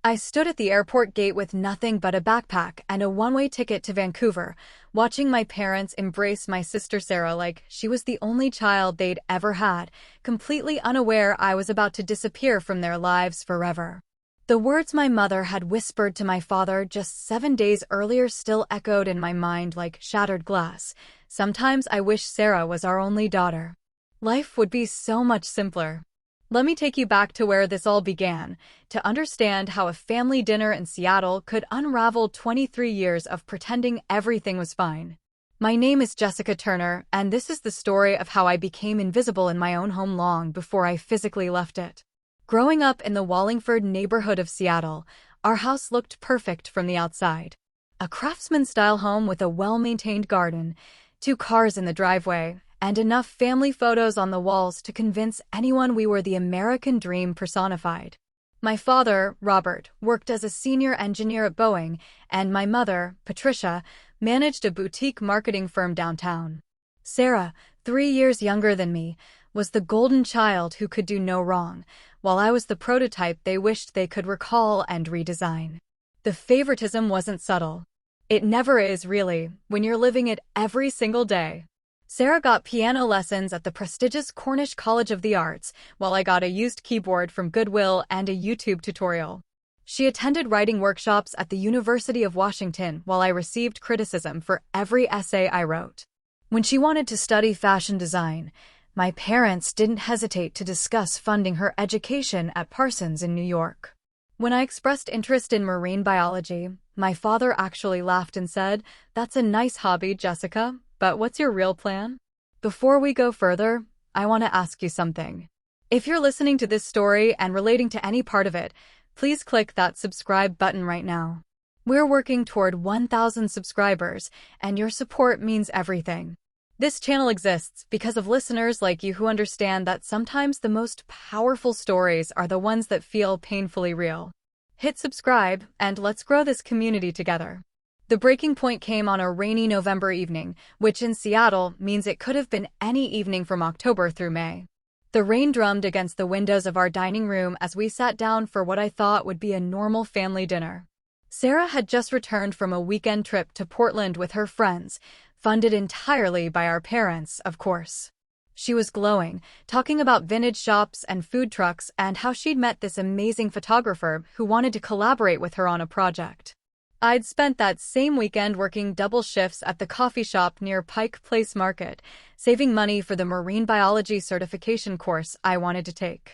I stood at the airport gate with nothing but a backpack and a one-way ticket to Vancouver, watching my parents embrace my sister Sarah like she was the only child they'd ever had, completely unaware I was about to disappear from their lives forever. The words my mother had whispered to my father just 7 days earlier still echoed in my mind like shattered glass. Sometimes I wish Sarah was our only daughter. Life would be so much simpler. Let me take you back to where this all began, to understand how a family dinner in Seattle could unravel 23 years of pretending everything was fine. My name is Jessica Turner, and this is the story of how I became invisible in my own home long before I physically left it. Growing up in the Wallingford neighborhood of Seattle, our house looked perfect from the outside. A craftsman-style home with a well-maintained garden, 2 cars in the driveway, and enough family photos on the walls to convince anyone we were the American dream personified. My father, Robert, worked as a senior engineer at Boeing, and my mother, Patricia, managed a boutique marketing firm downtown. Sarah, 3 years younger than me, was the golden child who could do no wrong, while I was the prototype they wished they could recall and redesign. The favoritism wasn't subtle. It never is, really, when you're living it every single day. Sarah got piano lessons at the prestigious Cornish College of the Arts, while I got a used keyboard from Goodwill and a YouTube tutorial. She attended writing workshops at the University of Washington, while I received criticism for every essay I wrote. When she wanted to study fashion design, my parents didn't hesitate to discuss funding her education at Parsons in New York. When I expressed interest in marine biology, my father actually laughed and said, "That's a nice hobby, Jessica. But what's your real plan?" Before we go further, I want to ask you something. If you're listening to this story and relating to any part of it, please click that subscribe button right now. We're working toward 1,000 subscribers, and your support means everything. This channel exists because of listeners like you who understand that sometimes the most powerful stories are the ones that feel painfully real. Hit subscribe, and let's grow this community together. The breaking point came on a rainy November evening, which in Seattle means it could have been any evening from October through May. The rain drummed against the windows of our dining room as we sat down for what I thought would be a normal family dinner. Sarah had just returned from a weekend trip to Portland with her friends, funded entirely by our parents, of course. She was glowing, talking about vintage shops and food trucks and how she'd met this amazing photographer who wanted to collaborate with her on a project. I'd spent that same weekend working double shifts at the coffee shop near Pike Place Market, saving money for the marine biology certification course I wanted to take.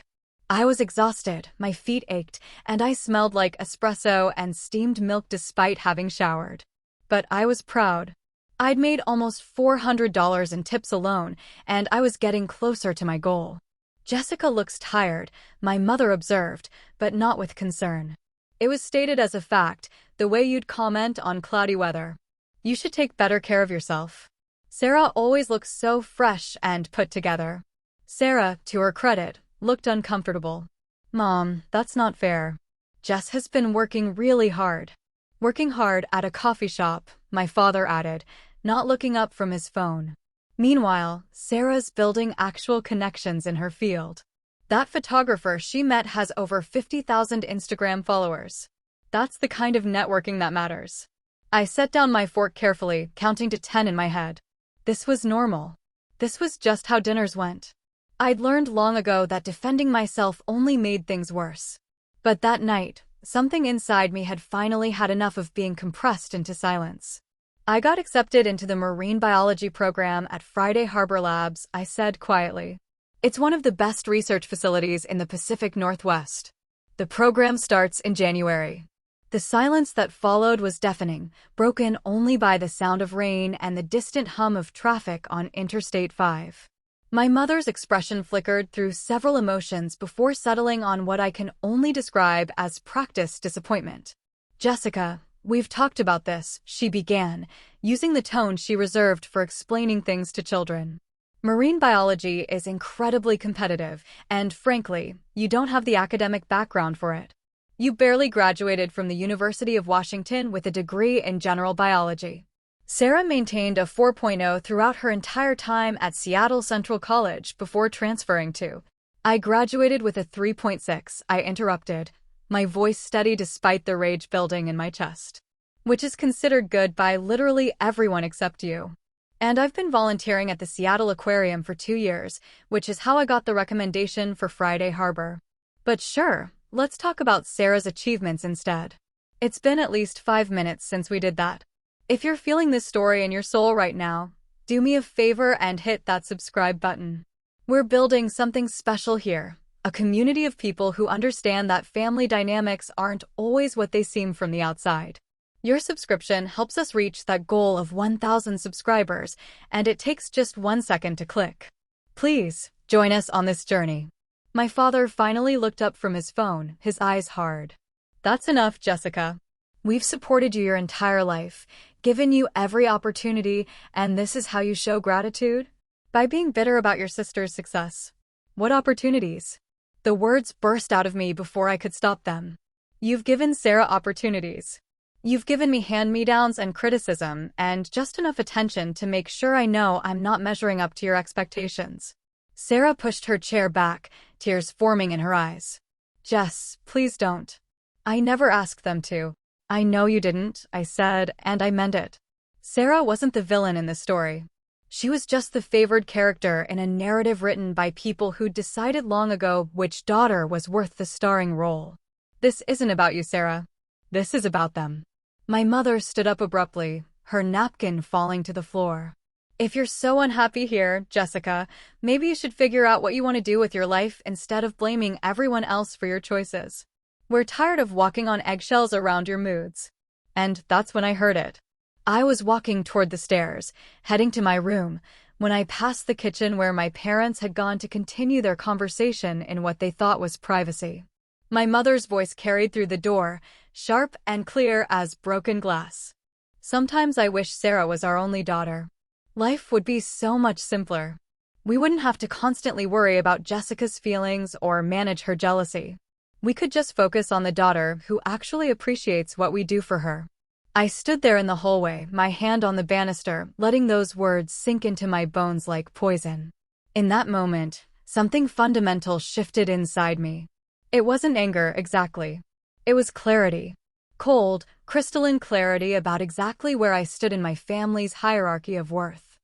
I was exhausted, my feet ached, and I smelled like espresso and steamed milk despite having showered. But I was proud. I'd made almost $400 in tips alone, and I was getting closer to my goal. "Jessica looks tired," my mother observed, but not with concern. It was stated as a fact, the way you'd comment on cloudy weather. "You should take better care of yourself. Sarah always looks so fresh and put together." Sarah, to her credit, looked uncomfortable. "Mom, that's not fair. Jess has been working really hard." "Working hard at a coffee shop," my father added, not looking up from his phone. Meanwhile, Sarah's building actual connections in her field. That photographer she met has over 50,000 Instagram followers. That's the kind of networking that matters. I set down my fork carefully, counting to 10 in my head. This was normal. This was just how dinners went. I'd learned long ago that defending myself only made things worse. But that night, something inside me had finally had enough of being compressed into silence. "I got accepted into the marine biology program at Friday Harbor Labs," I said quietly. "It's one of the best research facilities in the Pacific Northwest. The program starts in January." The silence that followed was deafening, broken only by the sound of rain and the distant hum of traffic on Interstate 5. My mother's expression flickered through several emotions before settling on what I can only describe as practiced disappointment. "Jessica, we've talked about this," she began, using the tone she reserved for explaining things to children. "Marine biology is incredibly competitive, and frankly, you don't have the academic background for it. You barely graduated from the University of Washington with a degree in general biology." Sarah maintained a 4.0 throughout her entire time at Seattle Central College before transferring to. "I graduated with a 3.6, I interrupted. my voice steady despite the rage building in my chest. Which is considered good by literally everyone except you. And I've been volunteering at the Seattle Aquarium for 2 years, which is how I got the recommendation for Friday Harbor. But sure, let's talk about Sarah's achievements instead. It's been at least 5 minutes since we did that. If you're feeling this story in your soul right now, do me a favor and hit that subscribe button. We're building something special here, a community of people who understand that family dynamics aren't always what they seem from the outside. Your subscription helps us reach that goal of 1,000 subscribers, and it takes just 1 second to click. Please, join us on this journey. My father finally looked up from his phone, his eyes hard. That's enough, Jessica. We've supported you your entire life, given you every opportunity, and this is how you show gratitude? By being bitter about your sister's success. What opportunities? The words burst out of me before I could stop them. You've given Sarah opportunities. You've given me hand-me-downs and criticism, and just enough attention to make sure I know I'm not measuring up to your expectations. Sarah pushed her chair back, tears forming in her eyes. Jess, please don't. I never asked them to. I know you didn't, I said, and I meant it. Sarah wasn't the villain in this story. She was just the favored character in a narrative written by people who decided long ago which daughter was worth the starring role. This isn't about you, Sarah. This is about them. My mother stood up abruptly, her napkin falling to the floor. If you're so unhappy here, Jessica, maybe you should figure out what you want to do with your life instead of blaming everyone else for your choices. We're tired of walking on eggshells around your moods. And that's when I heard it. I was walking toward the stairs, heading to my room, when I passed the kitchen where my parents had gone to continue their conversation in what they thought was privacy. My mother's voice carried through the door, sharp and clear as broken glass. Sometimes I wish Sarah was our only daughter. Life would be so much simpler. We wouldn't have to constantly worry about Jessica's feelings or manage her jealousy. We could just focus on the daughter who actually appreciates what we do for her. I stood there in the hallway, my hand on the banister, letting those words sink into my bones like poison. In that moment, something fundamental shifted inside me. It wasn't anger, exactly. It was clarity. Cold, crystalline clarity about exactly where I stood in my family's hierarchy of worth.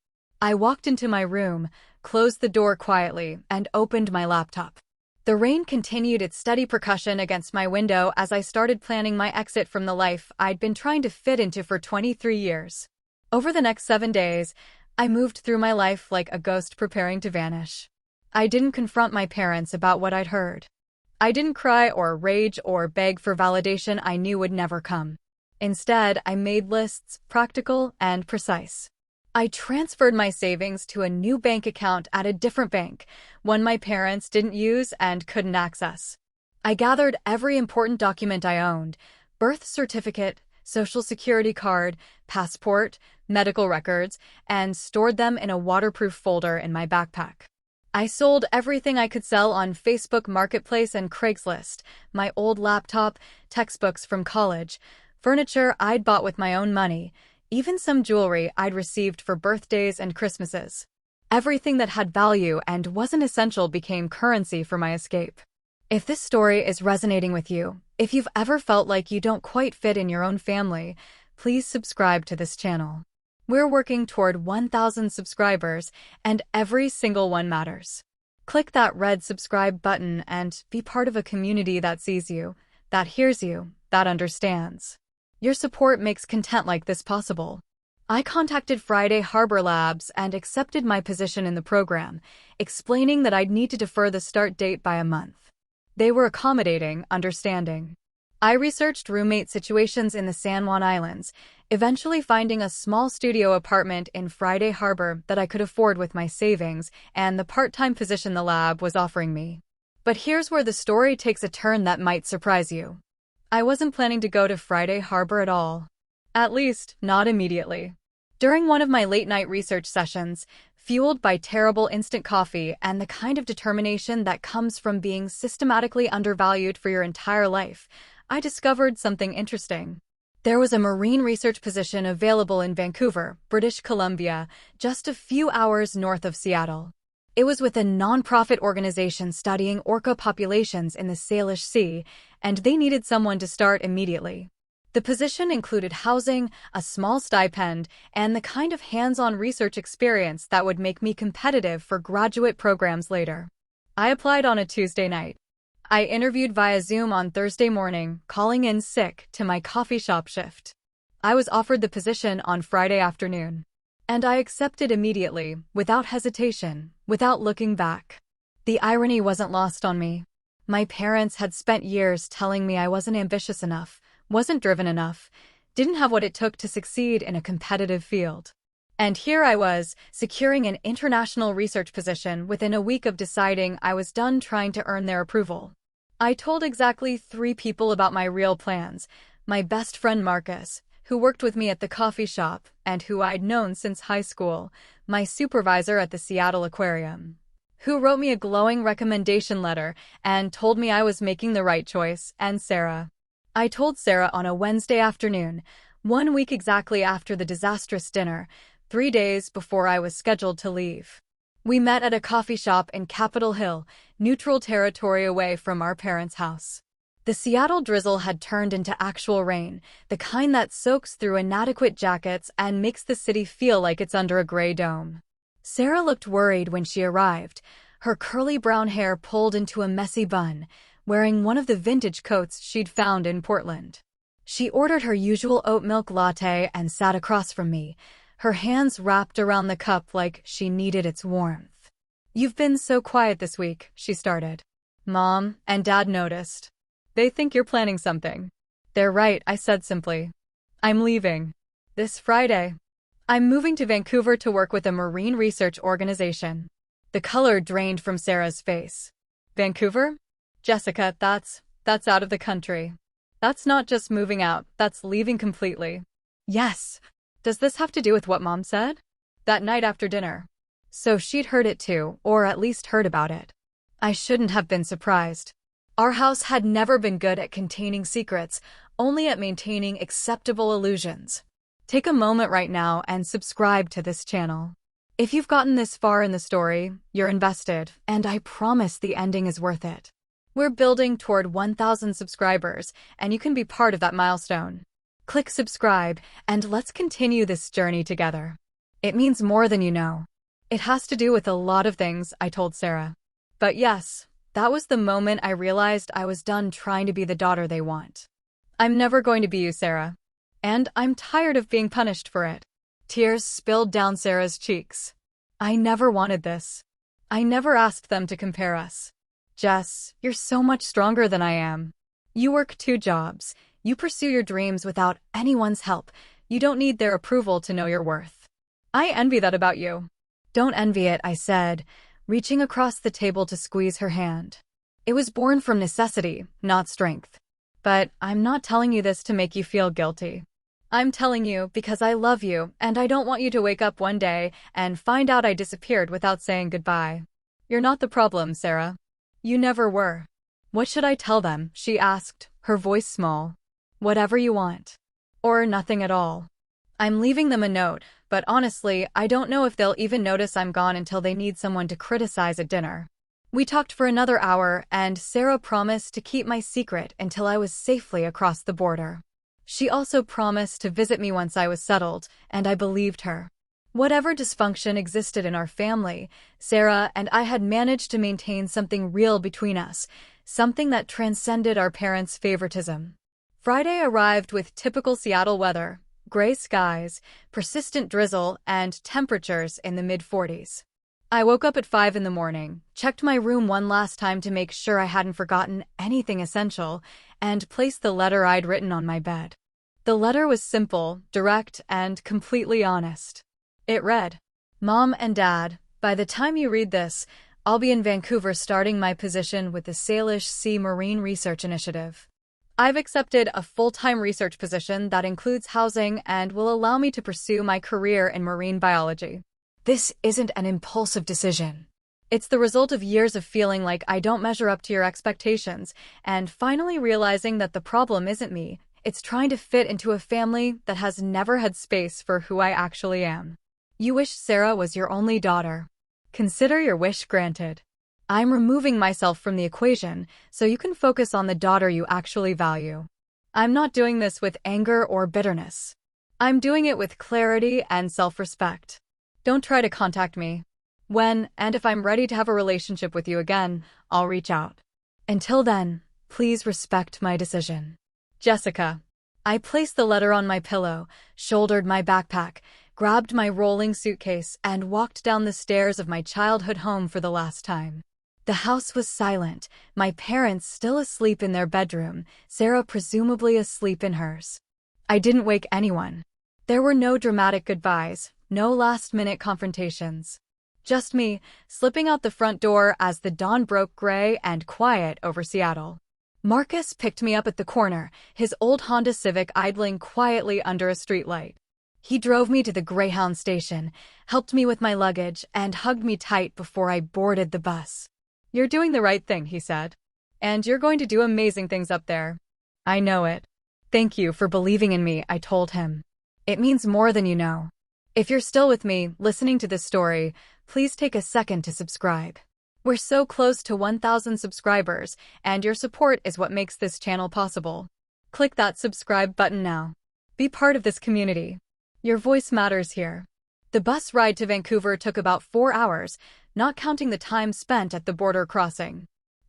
I walked into my room, closed the door quietly, and opened my laptop. The rain continued its steady percussion against my window as I started planning my exit from the life I'd been trying to fit into for 23 years. Over the next 7 days, I moved through my life like a ghost preparing to vanish. I didn't confront my parents about what I'd heard. I didn't cry or rage or beg for validation I knew would never come. Instead, I made lists, practical and precise. I transferred my savings to a new bank account at a different bank, one my parents didn't use and couldn't access. I gathered every important document I owned: birth certificate, social security card, passport, medical records, and stored them in a waterproof folder in my backpack. I sold everything I could sell on Facebook Marketplace and Craigslist: my old laptop, textbooks from college, furniture I'd bought with my own money, even some jewelry I'd received for birthdays and Christmases. Everything that had value and wasn't essential became currency for my escape. If this story is resonating with you, if you've ever felt like you don't quite fit in your own family, please subscribe to this channel. We're working toward 1,000 subscribers, and every single one matters. Click that red subscribe button and be part of a community that sees you, that hears you, that understands. Your support makes content like this possible. I contacted Friday Harbor Labs and accepted my position in the program, explaining that I'd need to defer the start date by a month. They were accommodating, understanding. I researched roommate situations in the San Juan Islands, eventually finding a small studio apartment in Friday Harbor that I could afford with my savings and the part-time position the lab was offering me. But here's where the story takes a turn that might surprise you. I wasn't planning to go to Friday Harbor at all. At least, not immediately. During one of my late-night research sessions, fueled by terrible instant coffee and the kind of determination that comes from being systematically undervalued for your entire life, I discovered something interesting. There was a marine research position available in Vancouver, British Columbia, just a few hours north of Seattle. It was with a nonprofit organization studying orca populations in the Salish Sea, and they needed someone to start immediately. The position included housing, a small stipend, and the kind of hands-on research experience that would make me competitive for graduate programs later. I applied on a Tuesday night. I interviewed via Zoom on Thursday morning, calling in sick to my coffee shop shift. I was offered the position on Friday afternoon. And I accepted immediately, without hesitation, without looking back. The irony wasn't lost on me. My parents had spent years telling me I wasn't ambitious enough, wasn't driven enough, didn't have what it took to succeed in a competitive field. And here I was, securing an international research position within a week of deciding I was done trying to earn their approval. I told exactly 3 people about my real plans: my best friend Marcus, who worked with me at the coffee shop and who I'd known since high school, my supervisor at the Seattle Aquarium, who wrote me a glowing recommendation letter and told me I was making the right choice, and Sarah. I told Sarah on a Wednesday afternoon, 1 week exactly after the disastrous dinner, 3 days before I was scheduled to leave. We met at a coffee shop in Capitol Hill, neutral territory away from our parents' house. The Seattle drizzle had turned into actual rain, the kind that soaks through inadequate jackets and makes the city feel like it's under a gray dome. Sarah looked worried when she arrived, her curly brown hair pulled into a messy bun, wearing one of the vintage coats she'd found in Portland. She ordered her usual oat milk latte and sat across from me, her hands wrapped around the cup like she needed its warmth. "You've been so quiet this week," she started. "Mom and Dad noticed. They think you're planning something." "They're right," I said simply. "I'm leaving. This Friday. I'm moving to Vancouver to work with a marine research organization." The color drained from Sarah's face. "Vancouver? Jessica, that's out of the country. That's not just moving out, that's leaving completely." "Yes. Does this have to do with what Mom said?" "That night after dinner." So she'd heard it too, or at least heard about it. I shouldn't have been surprised. Our house had never been good at containing secrets, only at maintaining acceptable illusions. Take a moment right now and subscribe to this channel. If you've gotten this far in the story, you're invested, and I promise the ending is worth it. We're building toward 1,000 subscribers, and you can be part of that milestone. Click subscribe, and let's continue this journey together. It means more than you know. "It has to do with a lot of things," I told Sarah. But yes, that was the moment I realized I was done trying to be the daughter they want. "I'm never going to be you, Sarah. And I'm tired of being punished for it." Tears spilled down Sarah's cheeks. "I never wanted this. I never asked them to compare us. Jess, you're so much stronger than I am. You work 2 jobs. You pursue your dreams without anyone's help. You don't need their approval to know your worth. I envy that about you." "Don't envy it," I said, reaching across the table to squeeze her hand. "It was born from necessity, not strength. But I'm not telling you this to make you feel guilty. I'm telling you because I love you, and I don't want you to wake up one day and find out I disappeared without saying goodbye. You're not the problem, Sarah. You never were." "What should I tell them?" she asked, her voice small. "Whatever you want. Or nothing at all. I'm leaving them a note, but honestly, I don't know if they'll even notice I'm gone until they need someone to criticize at dinner." We talked for another hour, and Sarah promised to keep my secret until I was safely across the border. She also promised to visit me once I was settled, and I believed her. Whatever dysfunction existed in our family, Sarah and I had managed to maintain something real between us, something that transcended our parents' favoritism. Friday arrived with typical Seattle weather: gray skies, persistent drizzle, and temperatures in the mid-40s. I woke up at 5 in the morning, checked my room one last time to make sure I hadn't forgotten anything essential, and placed the letter I'd written on my bed. The letter was simple, direct, and completely honest. It read, "Mom and Dad, by the time you read this, I'll be in Vancouver starting my position with the Salish Sea Marine Research Initiative. I've accepted a full-time research position that includes housing and will allow me to pursue my career in marine biology. This isn't an impulsive decision. It's the result of years of feeling like I don't measure up to your expectations, and finally realizing that the problem isn't me, it's trying to fit into a family that has never had space for who I actually am. You wish Sarah was your only daughter. Consider your wish granted. I'm removing myself from the equation so you can focus on the daughter you actually value. I'm not doing this with anger or bitterness. I'm doing it with clarity and self-respect. Don't try to contact me. When and if I'm ready to have a relationship with you again, I'll reach out. Until then, please respect my decision. Jessica. I placed the letter on my pillow, shouldered my backpack, grabbed my rolling suitcase, and walked down the stairs of my childhood home for the last time. The house was silent, my parents still asleep in their bedroom, Sarah presumably asleep in hers. I didn't wake anyone. There were no dramatic goodbyes, no last-minute confrontations. Just me, slipping out the front door as the dawn broke gray and quiet over Seattle. Marcus picked me up at the corner, his old Honda Civic idling quietly under a streetlight. He drove me to the Greyhound station, helped me with my luggage, and hugged me tight before I boarded the bus. "You're doing the right thing," he said. "And you're going to do amazing things up there." "I know it." "Thank you for believing in me," I told him. "It means more than you know." If you're still with me, listening to this story, please take a second to subscribe. We're so close to 1,000 subscribers, and your support is what makes this channel possible. Click that subscribe button now. Be part of this community. Your voice matters here. The bus ride to Vancouver took about 4 hours, not counting the time spent at the border crossing.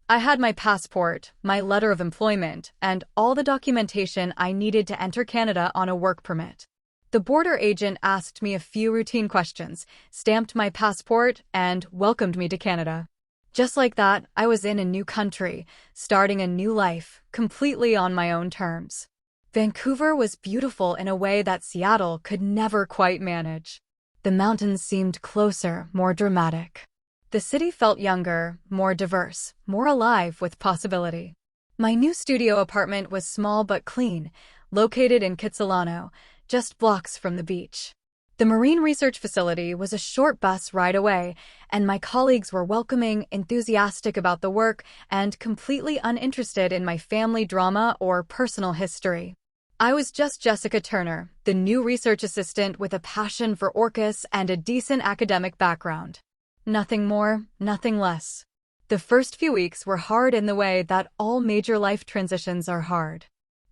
I had my passport, my letter of employment, and all the documentation I needed to enter Canada on a work permit. The border agent asked me a few routine questions, stamped my passport, and welcomed me to Canada. Just like that, I was in a new country, starting a new life, completely on my own terms. Vancouver was beautiful in a way that Seattle could never quite manage. The mountains seemed closer, more dramatic. The city felt younger, more diverse, more alive with possibility. My new studio apartment was small but clean, located in Kitsilano, just blocks from the beach. The Marine Research Facility was a short bus ride away, and my colleagues were welcoming, enthusiastic about the work, and completely uninterested in my family drama or personal history. I was just Jessica Turner, the new research assistant with a passion for orcas and a decent academic background. Nothing more, nothing less. The first few weeks were hard in the way that all major life transitions are hard.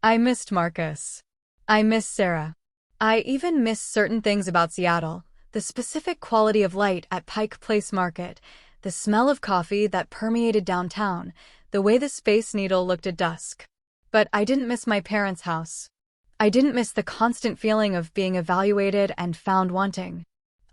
I missed Marcus. I missed Sarah. I even missed certain things about Seattle, the specific quality of light at Pike Place Market, the smell of coffee that permeated downtown, the way the Space Needle looked at dusk. But I didn't miss my parents' house. I didn't miss the constant feeling of being evaluated and found wanting.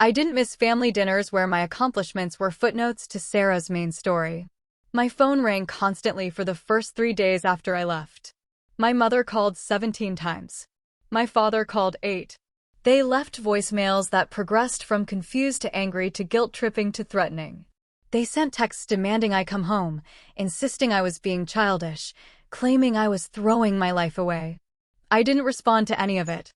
I didn't miss family dinners where my accomplishments were footnotes to Sarah's main story. My phone rang constantly for the first 3 days after I left. My mother called 17 times. My father called 8. They left voicemails that progressed from confused to angry to guilt-tripping to threatening. They sent texts demanding I come home, insisting I was being childish, claiming I was throwing my life away. I didn't respond to any of it.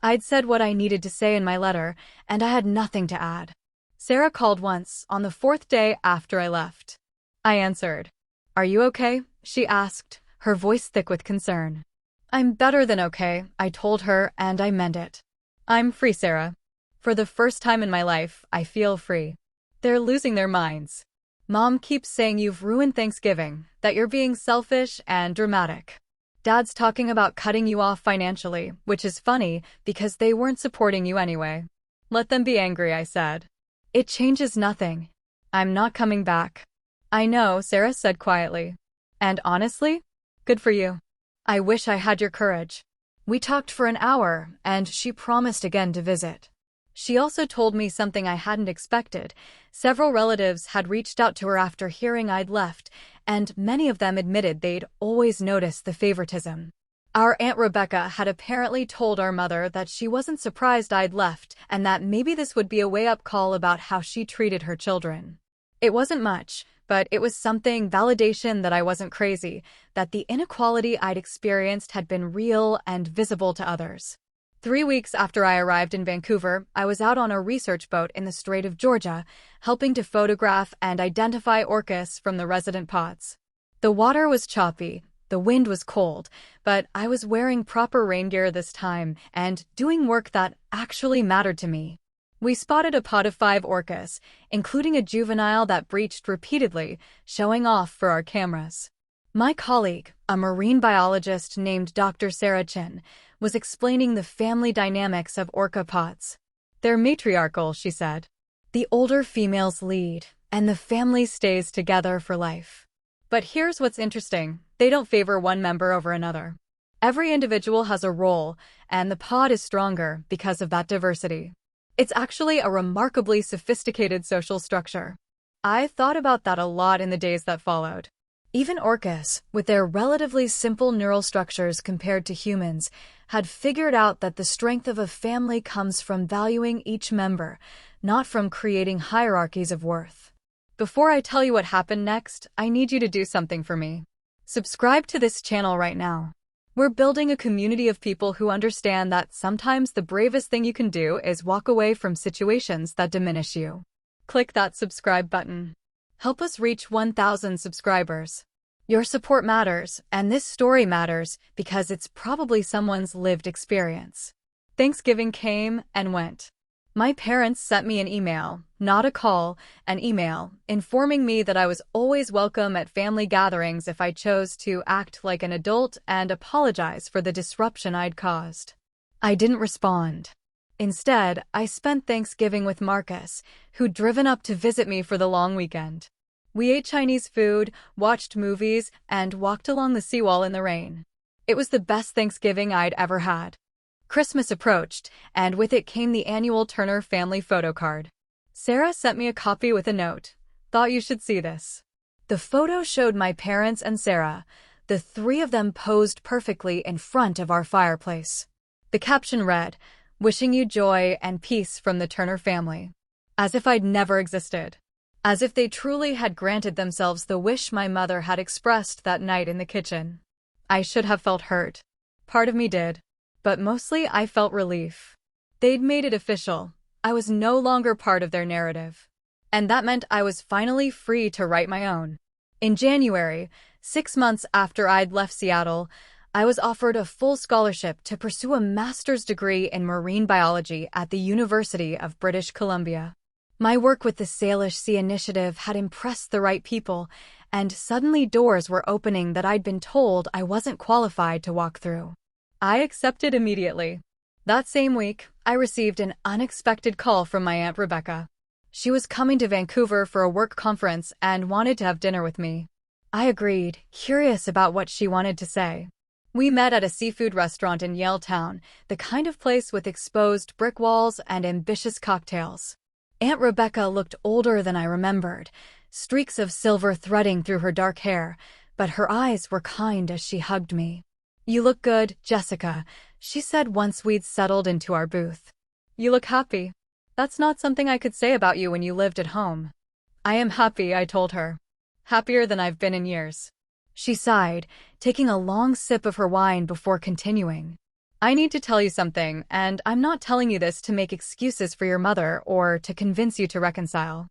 I'd said what I needed to say in my letter, and I had nothing to add. Sarah called once, on the 4th day after I left. I answered. "Are you okay?" she asked, her voice thick with concern. "I'm better than okay," I told her, and I meant it. "I'm free, Sarah. For the first time in my life, I feel free." They're losing their minds. "Mom keeps saying you've ruined Thanksgiving, that you're being selfish and dramatic. Dad's talking about cutting you off financially, which is funny because they weren't supporting you anyway." "Let them be angry," I said. "It changes nothing. I'm not coming back." "I know," Sarah said quietly. "And honestly, good for you. I wish I had your courage." We talked for an hour, and she promised again to visit. She also told me something I hadn't expected. Several relatives had reached out to her after hearing I'd left, and many of them admitted they'd always noticed the favoritism. Our Aunt Rebecca had apparently told our mother that she wasn't surprised I'd left and that maybe this would be a wake-up call about how she treated her children. It wasn't much, but it was something, validation that I wasn't crazy, that the inequality I'd experienced had been real and visible to others. 3 weeks after I arrived in Vancouver, I was out on a research boat in the Strait of Georgia, helping to photograph and identify orcas from the resident pods. The water was choppy, the wind was cold, but I was wearing proper rain gear this time and doing work that actually mattered to me. We spotted a pod of 5 orcas, including a juvenile that breached repeatedly, showing off for our cameras. My colleague, a marine biologist named Dr. Sarah Chin, was explaining the family dynamics of orca pods. They're matriarchal, she said. The older females lead, and the family stays together for life. But here's what's interesting. They don't favor one member over another. Every individual has a role, and the pod is stronger because of that diversity. It's actually a remarkably sophisticated social structure. I thought about that a lot in the days that followed. Even orcas, with their relatively simple neural structures compared to humans, had figured out that the strength of a family comes from valuing each member, not from creating hierarchies of worth. Before I tell you what happened next, I need you to do something for me. Subscribe to this channel right now. We're building a community of people who understand that sometimes the bravest thing you can do is walk away from situations that diminish you. Click that subscribe button. Help us reach 1,000 subscribers. Your support matters, and this story matters because it's probably someone's lived experience. Thanksgiving came and went. My parents sent me an email, not a call, an email, informing me that I was always welcome at family gatherings if I chose to act like an adult and apologize for the disruption I'd caused. I didn't respond. Instead, I spent Thanksgiving with Marcus, who'd driven up to visit me for the long weekend. We ate Chinese food, watched movies, and walked along the seawall in the rain. It was the best Thanksgiving I'd ever had. Christmas approached, and with it came the annual Turner family photo card. Sarah sent me a copy with a note. Thought you should see this. The photo showed my parents and Sarah, the 3 of them posed perfectly in front of our fireplace. The caption read, "Wishing you joy and peace from the Turner family." As if I'd never existed. As if they truly had granted themselves the wish my mother had expressed that night in the kitchen. I should have felt hurt. Part of me did. But mostly I felt relief. They'd made it official. I was no longer part of their narrative. And that meant I was finally free to write my own. In January, 6 months after I'd left Seattle, I was offered a full scholarship to pursue a master's degree in marine biology at the University of British Columbia. My work with the Salish Sea Initiative had impressed the right people, and suddenly doors were opening that I'd been told I wasn't qualified to walk through. I accepted immediately. That same week, I received an unexpected call from my Aunt Rebecca. She was coming to Vancouver for a work conference and wanted to have dinner with me. I agreed, curious about what she wanted to say. We met at a seafood restaurant in Yaletown, the kind of place with exposed brick walls and ambitious cocktails. Aunt Rebecca looked older than I remembered, streaks of silver threading through her dark hair, but her eyes were kind as she hugged me. "You look good, Jessica," she said once we'd settled into our booth. "You look happy. That's not something I could say about you when you lived at home." "I am happy," I told her. "Happier than I've been in years." She sighed, taking a long sip of her wine before continuing. "I need to tell you something, and I'm not telling you this to make excuses for your mother or to convince you to reconcile.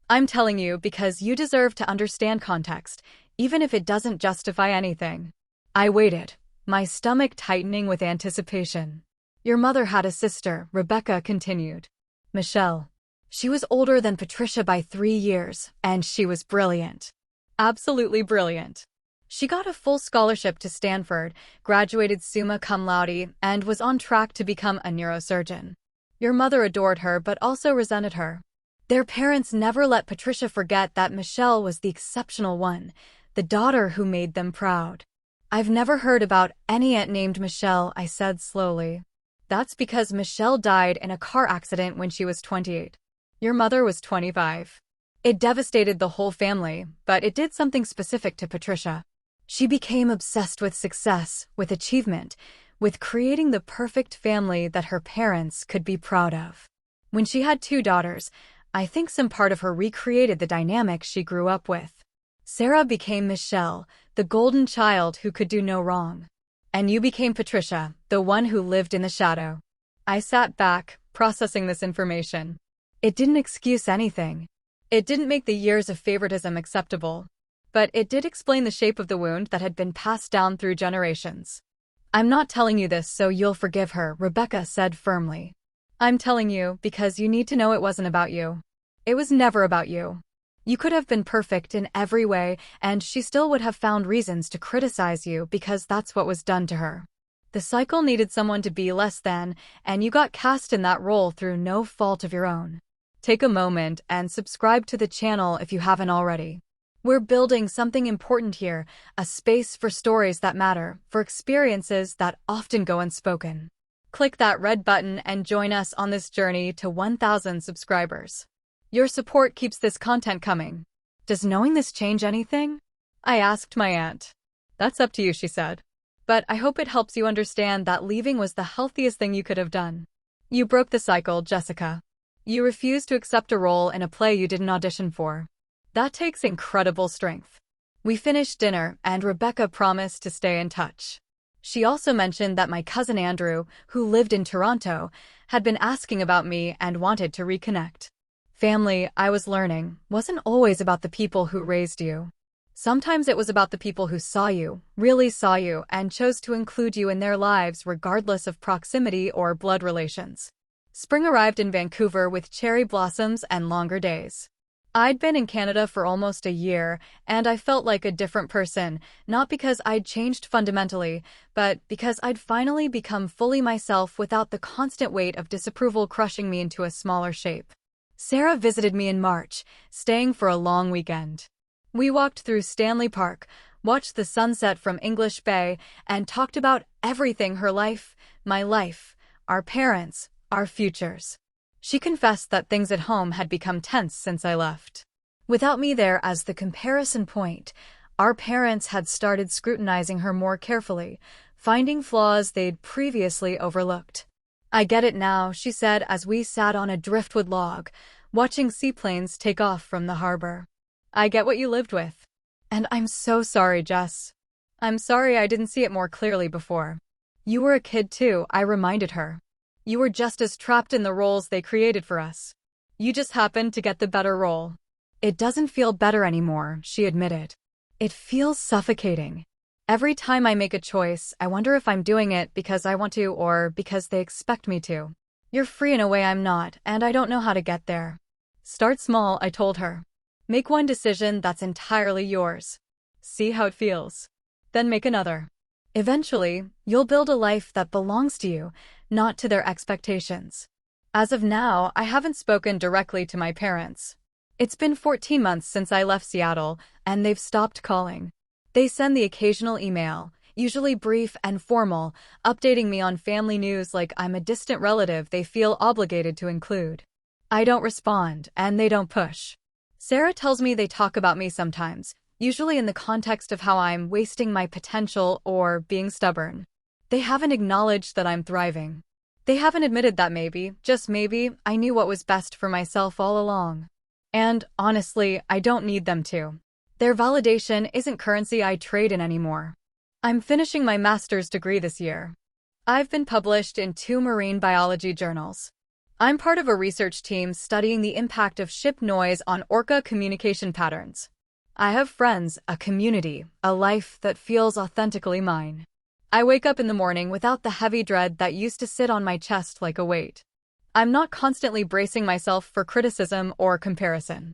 I'm telling you because you deserve to understand context, even if it doesn't justify anything." I waited, my stomach tightening with anticipation. "Your mother had a sister," Rebecca continued. "Michelle. She was older than Patricia by 3 years, and she was brilliant. Absolutely brilliant. She got a full scholarship to Stanford, graduated summa cum laude, and was on track to become a neurosurgeon. Your mother adored her but also resented her. Their parents never let Patricia forget that Michelle was the exceptional one, the daughter who made them proud." "I've never heard about any aunt named Michelle," I said slowly. "That's because Michelle died in a car accident when she was 28. Your mother was 25. It devastated the whole family, but it did something specific to Patricia. She became obsessed with success, with achievement, with creating the perfect family that her parents could be proud of. When she had 2 daughters, I think some part of her recreated the dynamic she grew up with. Sarah became Michelle, the golden child who could do no wrong. And you became Patricia, the one who lived in the shadow." I sat back, processing this information. It didn't excuse anything. It didn't make the years of favoritism acceptable. But it did explain the shape of the wound that had been passed down through generations. "I'm not telling you this so you'll forgive her," Rebecca said firmly. I'm telling you because you need to know it wasn't about you. It was never about you. You could have been perfect in every way, and she still would have found reasons to criticize you because that's what was done to her. The cycle needed someone to be less than, and you got cast in that role through no fault of your own. Take a moment and subscribe to the channel if you haven't already. We're building something important here, a space for stories that matter, for experiences that often go unspoken. Click that red button and join us on this journey to 1,000 subscribers. Your support keeps this content coming. Does knowing this change anything? I asked my aunt. That's up to you, she said. But I hope it helps you understand that leaving was the healthiest thing you could have done. You broke the cycle, Jessica. You refused to accept a role in a play you didn't audition for. That takes incredible strength. We finished dinner, and Rebecca promised to stay in touch. She also mentioned that my cousin Andrew, who lived in Toronto, had been asking about me and wanted to reconnect. Family, I was learning, wasn't always about the people who raised you. Sometimes it was about the people who saw you, really saw you, and chose to include you in their lives regardless of proximity or blood relations. Spring arrived in Vancouver with cherry blossoms and longer days. I'd been in Canada for almost a year, and I felt like a different person, not because I'd changed fundamentally, but because I'd finally become fully myself without the constant weight of disapproval crushing me into a smaller shape. Sarah visited me in March, staying for a long weekend. We walked through Stanley Park, watched the sunset from English Bay, and talked about everything: her life, my life, our parents, our futures. She confessed that things at home had become tense since I left. Without me there as the comparison point, our parents had started scrutinizing her more carefully, finding flaws they'd previously overlooked. I get it now, she said as we sat on a driftwood log, watching seaplanes take off from the harbor. I get what you lived with. And I'm so sorry, Jess. I'm sorry I didn't see it more clearly before. You were a kid too, I reminded her. You were just as trapped in the roles they created for us. You just happened to get the better role. It doesn't feel better anymore, she admitted. It feels suffocating. Every time I make a choice, I wonder if I'm doing it because I want to or because they expect me to. You're free in a way I'm not, and I don't know how to get there. Start small, I told her. Make one decision that's entirely yours. See how it feels. Then make another. Eventually, you'll build a life that belongs to you, not to their expectations. As of now, I haven't spoken directly to my parents. It's been 14 months since I left Seattle, and they've stopped calling. They send the occasional email, usually brief and formal, updating me on family news like I'm a distant relative they feel obligated to include. I don't respond, and they don't push. Sarah tells me they talk about me sometimes, usually in the context of how I'm wasting my potential or being stubborn. They haven't acknowledged that I'm thriving. They haven't admitted that maybe, just maybe, I knew what was best for myself all along. And, honestly, I don't need them to. Their validation isn't currency I trade in anymore. I'm finishing my master's degree this year. I've been published in 2 marine biology journals. I'm part of a research team studying the impact of ship noise on orca communication patterns. I have friends, a community, a life that feels authentically mine. I wake up in the morning without the heavy dread that used to sit on my chest like a weight. I'm not constantly bracing myself for criticism or comparison.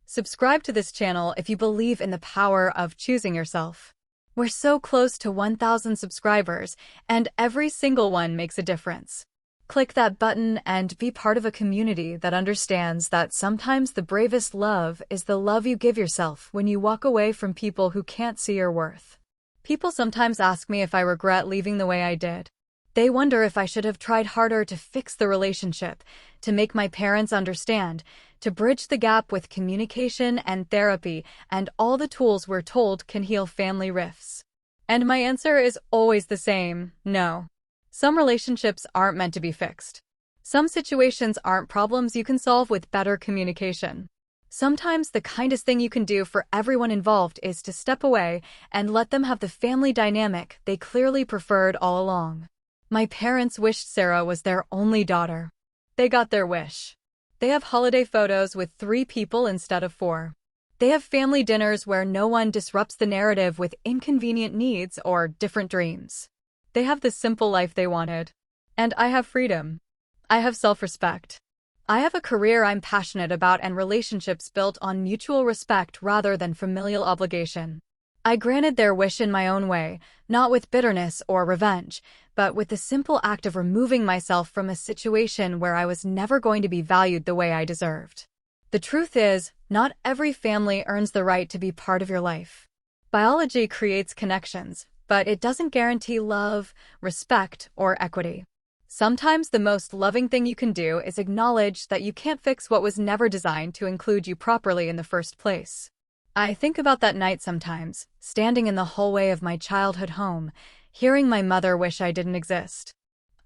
Subscribe to this channel if you believe in the power of choosing yourself. We're so close to 1,000 subscribers, and every single one makes a difference. Click that button and be part of a community that understands that sometimes the bravest love is the love you give yourself when you walk away from people who can't see your worth. People sometimes ask me if I regret leaving the way I did. They wonder if I should have tried harder to fix the relationship, to make my parents understand, to bridge the gap with communication and therapy and all the tools we're told can heal family rifts. And my answer is always the same: no. Some relationships aren't meant to be fixed. Some situations aren't problems you can solve with better communication. Sometimes the kindest thing you can do for everyone involved is to step away and let them have the family dynamic they clearly preferred all along. My parents wished Sarah was their only daughter. They got their wish. They have holiday photos with 3 people instead of 4. They have family dinners where no one disrupts the narrative with inconvenient needs or different dreams. They have the simple life they wanted. And I have freedom. I have self-respect. I have a career I'm passionate about and relationships built on mutual respect rather than familial obligation. I granted their wish in my own way, not with bitterness or revenge, but with the simple act of removing myself from a situation where I was never going to be valued the way I deserved. The truth is, not every family earns the right to be part of your life. Biology creates connections, but it doesn't guarantee love, respect, or equity. Sometimes the most loving thing you can do is acknowledge that you can't fix what was never designed to include you properly in the first place. I think about that night sometimes, standing in the hallway of my childhood home, hearing my mother wish I didn't exist.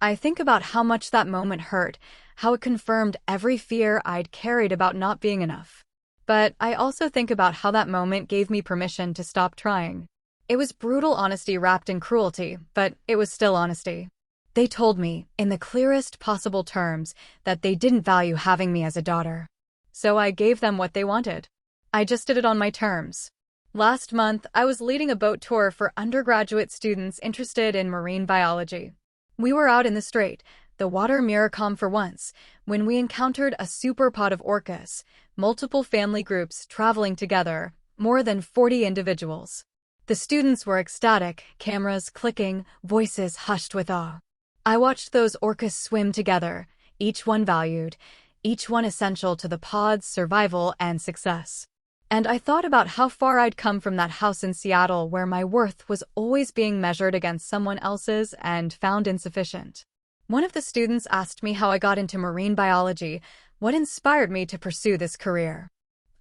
I think about how much that moment hurt, how it confirmed every fear I'd carried about not being enough. But I also think about how that moment gave me permission to stop trying. It was brutal honesty wrapped in cruelty, but it was still honesty. They told me, in the clearest possible terms, that they didn't value having me as a daughter. So I gave them what they wanted. I just did it on my terms. Last month, I was leading a boat tour for undergraduate students interested in marine biology. We were out in the strait, the water mirror calm for once, when we encountered a super pod of orcas, multiple family groups traveling together, more than 40 individuals. The students were ecstatic, cameras clicking, voices hushed with awe. I watched those orcas swim together, each one valued, each one essential to the pod's survival and success. And I thought about how far I'd come from that house in Seattle where my worth was always being measured against someone else's and found insufficient. One of the students asked me how I got into marine biology, what inspired me to pursue this career.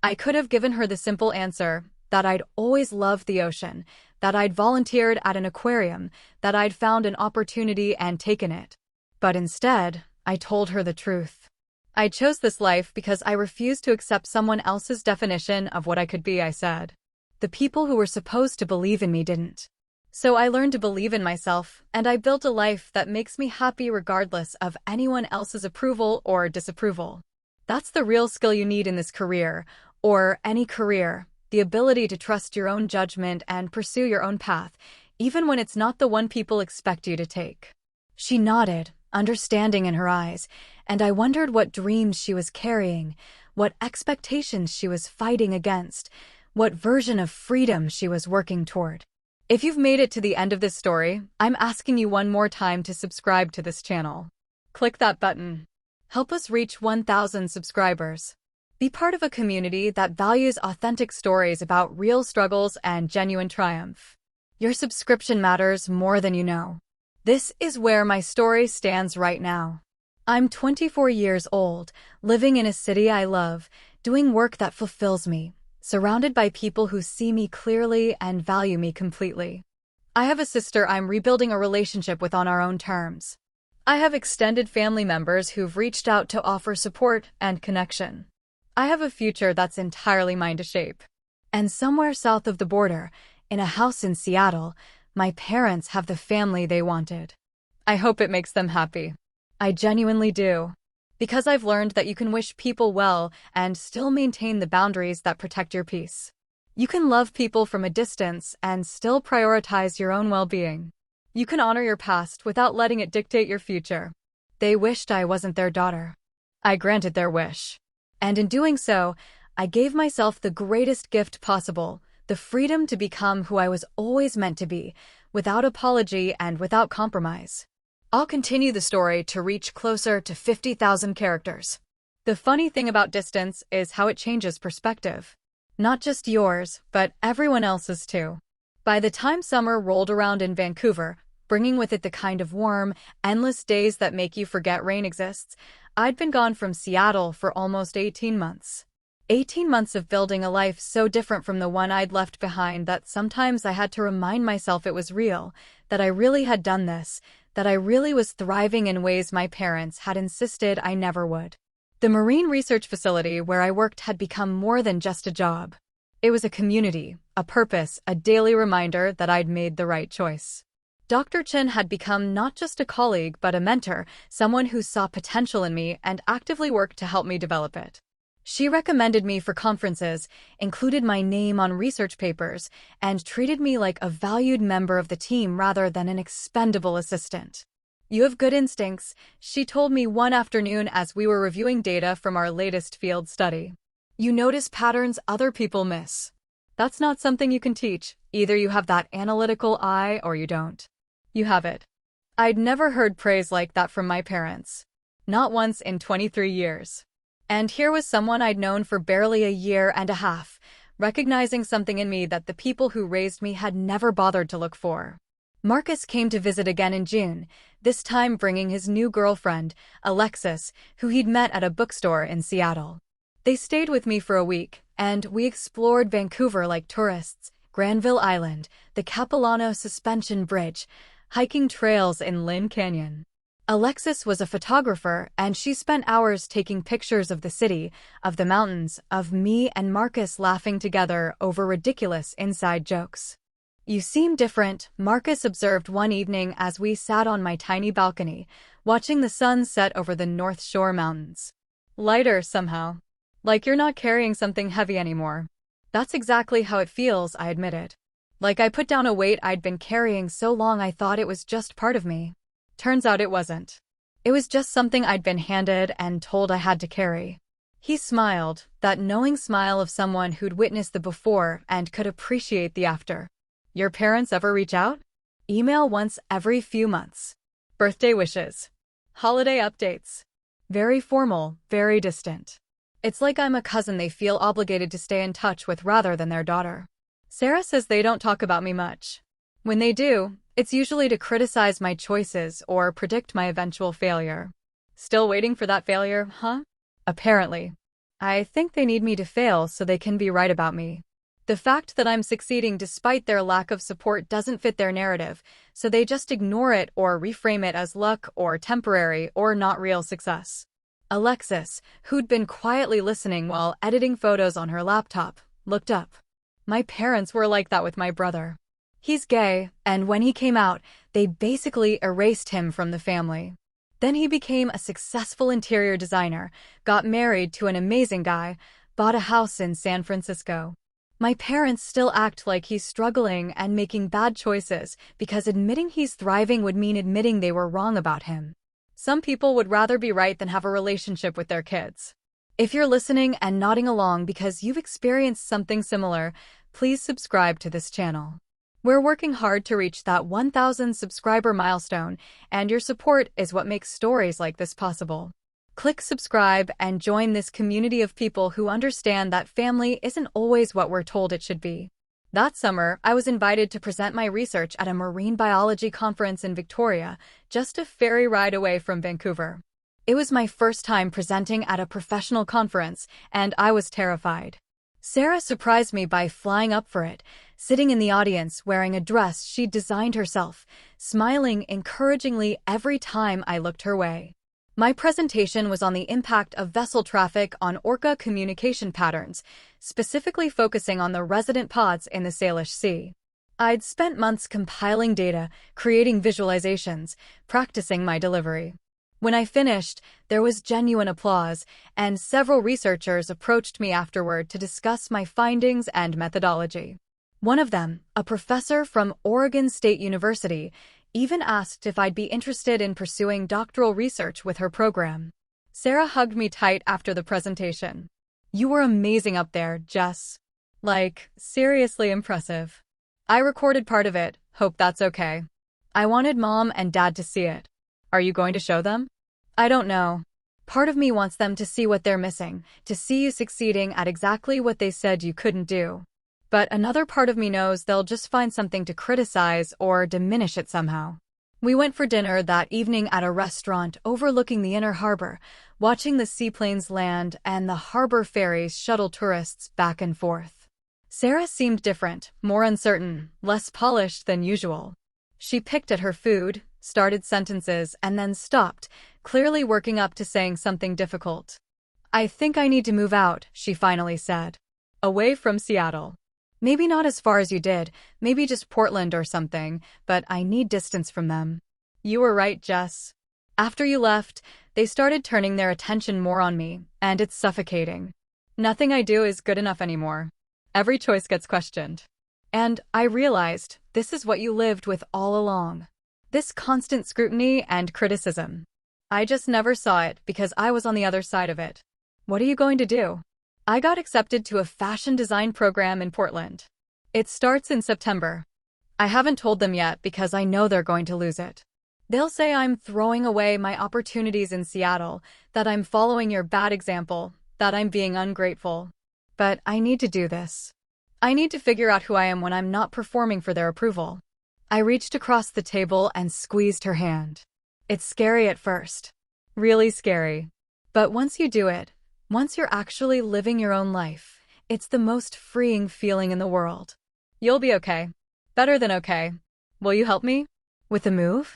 I could have given her the simple answer that I'd always loved the ocean, that I'd volunteered at an aquarium, that I'd found an opportunity and taken it. But instead, I told her the truth. I chose this life because I refused to accept someone else's definition of what I could be, I said. The people who were supposed to believe in me didn't. So I learned to believe in myself, and I built a life that makes me happy regardless of anyone else's approval or disapproval. That's the real skill you need in this career, or any career. The ability to trust your own judgment and pursue your own path, even when it's not the one people expect you to take. She nodded, understanding in her eyes, and I wondered what dreams she was carrying, what expectations she was fighting against, what version of freedom she was working toward. If you've made it to the end of this story, I'm asking you one more time to subscribe to this channel. Click that button. Help us reach 1,000 subscribers. Be part of a community that values authentic stories about real struggles and genuine triumph. Your subscription matters more than you know. This is where my story stands right now. I'm 24 years old, living in a city I love, doing work that fulfills me, surrounded by people who see me clearly and value me completely. I have a sister I'm rebuilding a relationship with on our own terms. I have extended family members who've reached out to offer support and connection. I have a future that's entirely mine to shape. And somewhere south of the border, in a house in Seattle, my parents have the family they wanted. I hope it makes them happy. I genuinely do. Because I've learned that you can wish people well and still maintain the boundaries that protect your peace. You can love people from a distance and still prioritize your own well-being. You can honor your past without letting it dictate your future. They wished I wasn't their daughter. I granted their wish. And in doing so, I gave myself the greatest gift possible, the freedom to become who I was always meant to be, without apology and without compromise. I'll continue the story to reach closer to 50,000 characters. The funny thing about distance is how it changes perspective. Not just yours, but everyone else's too. By the time summer rolled around in Vancouver, bringing with it the kind of warm, endless days that make you forget rain exists, I'd been gone from Seattle for almost 18 months. 18 months of building a life so different from the one I'd left behind that sometimes I had to remind myself it was real, that I really had done this, that I really was thriving in ways my parents had insisted I never would. The marine research facility where I worked had become more than just a job. It was a community, a purpose, a daily reminder that I'd made the right choice. Dr. Chen had become not just a colleague but a mentor, someone who saw potential in me and actively worked to help me develop it. She recommended me for conferences, included my name on research papers, and treated me like a valued member of the team rather than an expendable assistant. You have good instincts, she told me one afternoon as we were reviewing data from our latest field study. You notice patterns other people miss. That's not something you can teach. Either you have that analytical eye or you don't. You have it. I'd never heard praise like that from my parents. Not once in 23 years. And here was someone I'd known for barely a year and a half, recognizing something in me that the people who raised me had never bothered to look for. Marcus came to visit again in June, this time bringing his new girlfriend, Alexis, who he'd met at a bookstore in Seattle. They stayed with me for a week, and we explored Vancouver like tourists, Granville Island, the Capilano Suspension Bridge, hiking trails in Lynn Canyon. Alexis was a photographer, and she spent hours taking pictures of the city, of the mountains, of me and Marcus laughing together over ridiculous inside jokes. You seem different, Marcus observed one evening as we sat on my tiny balcony, watching the sun set over the North Shore Mountains. Lighter, somehow. Like you're not carrying something heavy anymore. That's exactly how it feels, I admitted. Like I put down a weight I'd been carrying so long I thought it was just part of me. Turns out it wasn't. It was just something I'd been handed and told I had to carry. He smiled, that knowing smile of someone who'd witnessed the before and could appreciate the after. Your parents ever reach out? Email once every few months. Birthday wishes. Holiday updates. Very formal, very distant. It's like I'm a cousin they feel obligated to stay in touch with rather than their daughter. Sarah says they don't talk about me much. When they do, it's usually to criticize my choices or predict my eventual failure. Still waiting for that failure, huh? Apparently. I think they need me to fail so they can be right about me. The fact that I'm succeeding despite their lack of support doesn't fit their narrative, so they just ignore it or reframe it as luck or temporary or not real success. Alexis, who'd been quietly listening while editing photos on her laptop, looked up. My parents were like that with my brother. He's gay, and when he came out, they basically erased him from the family. Then he became a successful interior designer, got married to an amazing guy, bought a house in San Francisco. My parents still act like he's struggling and making bad choices because admitting he's thriving would mean admitting they were wrong about him. Some people would rather be right than have a relationship with their kids. If you're listening and nodding along because you've experienced something similar, please subscribe to this channel. We're working hard to reach that 1,000 subscriber milestone, and your support is what makes stories like this possible. Click subscribe and join this community of people who understand that family isn't always what we're told it should be. That summer, I was invited to present my research at a marine biology conference in Victoria, just a ferry ride away from Vancouver. It was my first time presenting at a professional conference, and I was terrified. Sarah surprised me by flying up for it, sitting in the audience wearing a dress she'd designed herself, smiling encouragingly every time I looked her way. My presentation was on the impact of vessel traffic on orca communication patterns, specifically focusing on the resident pods in the Salish Sea. I'd spent months compiling data, creating visualizations, practicing my delivery. When I finished, there was genuine applause, and several researchers approached me afterward to discuss my findings and methodology. One of them, a professor from Oregon State University, even asked if I'd be interested in pursuing doctoral research with her program. Sarah hugged me tight after the presentation. You were amazing up there, Jess. Like, seriously impressive. I recorded part of it, hope that's okay. I wanted Mom and Dad to see it. Are you going to show them? I don't know. Part of me wants them to see what they're missing, to see you succeeding at exactly what they said you couldn't do. But another part of me knows they'll just find something to criticize or diminish it somehow. We went for dinner that evening at a restaurant overlooking the inner harbor, watching the seaplanes land and the harbor ferries shuttle tourists back and forth. Sarah seemed different, more uncertain, less polished than usual. She picked at her food, started sentences, and then stopped, clearly working up to saying something difficult. I think I need to move out, she finally said. Away from Seattle. Maybe not as far as you did, maybe just Portland or something, but I need distance from them. You were right, Jess. After you left, they started turning their attention more on me, and it's suffocating. Nothing I do is good enough anymore. Every choice gets questioned. And I realized, this is what you lived with all along. This constant scrutiny and criticism. I just never saw it because I was on the other side of it. What are you going to do? I got accepted to a fashion design program in Portland. It starts in September. I haven't told them yet because I know they're going to lose it. They'll say I'm throwing away my opportunities in Seattle, that I'm following your bad example, that I'm being ungrateful. But I need to do this. I need to figure out who I am when I'm not performing for their approval. I reached across the table and squeezed her hand. It's scary at first. Really scary. But once you do it, once you're actually living your own life, it's the most freeing feeling in the world. You'll be okay. Better than okay. Will you help me? With the move?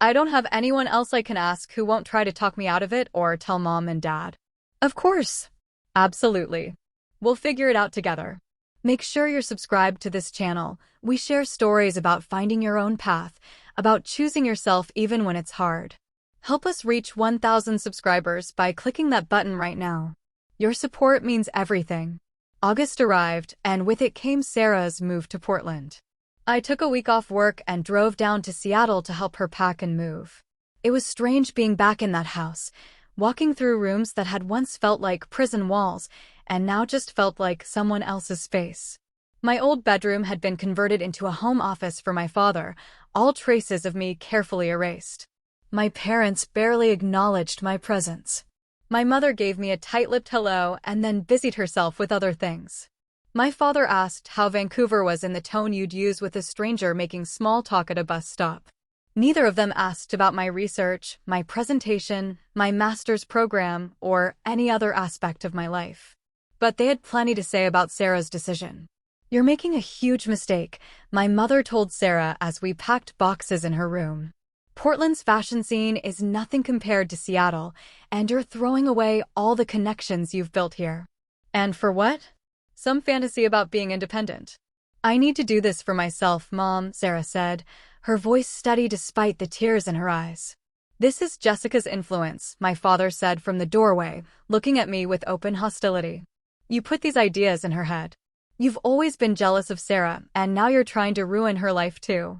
I don't have anyone else I can ask who won't try to talk me out of it or tell mom and dad. Of course. Absolutely. We'll figure it out together. Make sure you're subscribed to this channel. We share stories about finding your own path, about choosing yourself even when it's hard. Help us reach 1,000 subscribers by clicking that button right now. Your support means everything. August arrived, and with it came Sarah's move to Portland. I took a week off work and drove down to Seattle to help her pack and move. It was strange being back in that house, walking through rooms that had once felt like prison walls and now just felt like someone else's space. My old bedroom had been converted into a home office for my father, all traces of me carefully erased. My parents barely acknowledged my presence. My mother gave me a tight-lipped hello and then busied herself with other things. My father asked how Vancouver was in the tone you'd use with a stranger making small talk at a bus stop. Neither of them asked about my research, my presentation, my master's program, or any other aspect of my life. But they had plenty to say about Sarah's decision. You're making a huge mistake, my mother told Sarah as we packed boxes in her room. Portland's fashion scene is nothing compared to Seattle, and you're throwing away all the connections you've built here. And for what? Some fantasy about being independent. I need to do this for myself, Mom, Sarah said, her voice steady despite the tears in her eyes. This is Jessica's influence, my father said from the doorway, looking at me with open hostility. You put these ideas in her head. You've always been jealous of Sarah, and now you're trying to ruin her life too.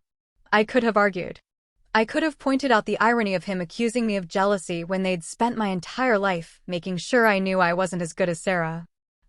I could have argued. I could have pointed out the irony of him accusing me of jealousy when they'd spent my entire life making sure I knew I wasn't as good as Sarah.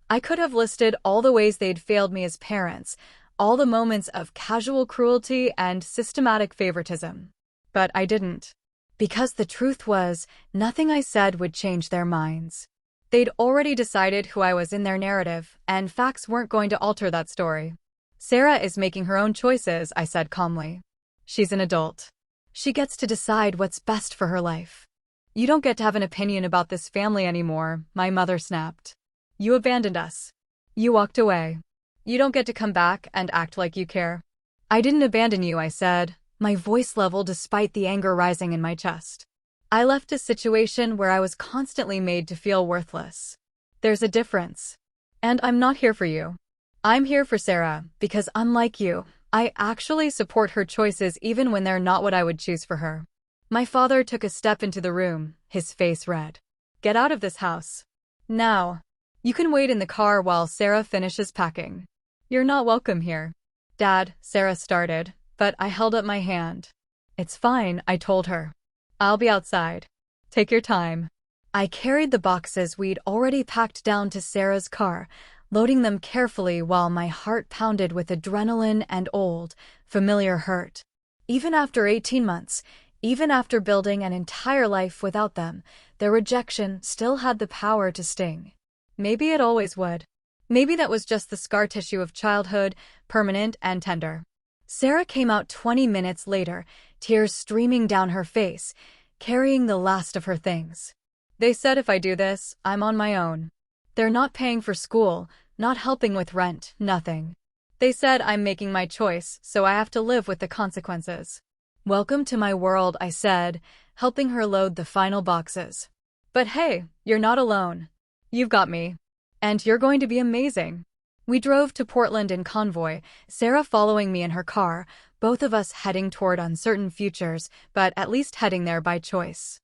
I could have listed all the ways they'd failed me as parents, all the moments of casual cruelty and systematic favoritism. But I didn't. Because the truth was, nothing I said would change their minds. They'd already decided who I was in their narrative, and facts weren't going to alter that story. Sarah is making her own choices, I said calmly. She's an adult. She gets to decide what's best for her life. You don't get to have an opinion about this family anymore, my mother snapped. You abandoned us. You walked away. You don't get to come back and act like you care. I didn't abandon you, I said, my voice level despite the anger rising in my chest. I left a situation where I was constantly made to feel worthless. There's a difference. And I'm not here for you. I'm here for Sarah, because unlike you, I actually support her choices even when they're not what I would choose for her. My father took a step into the room, his face red. Get out of this house. Now. You can wait in the car while Sarah finishes packing. You're not welcome here. Dad, Sarah started, but I held up my hand. It's fine, I told her. I'll be outside. Take your time. I carried the boxes we'd already packed down to Sarah's car, loading them carefully while my heart pounded with adrenaline and old, familiar hurt. Even after 18 months, even after building an entire life without them, their rejection still had the power to sting. Maybe it always would. Maybe that was just the scar tissue of childhood, permanent and tender. Sarah came out 20 minutes later, tears streaming down her face, carrying the last of her things. They said if I do this, I'm on my own. They're not paying for school, not helping with rent, nothing. They said I'm making my choice, so I have to live with the consequences. Welcome to my world, I said, helping her load the final boxes. But hey, you're not alone. You've got me. And you're going to be amazing. We drove to Portland in convoy, Sarah following me in her car, both of us heading toward uncertain futures, but at least heading there by choice.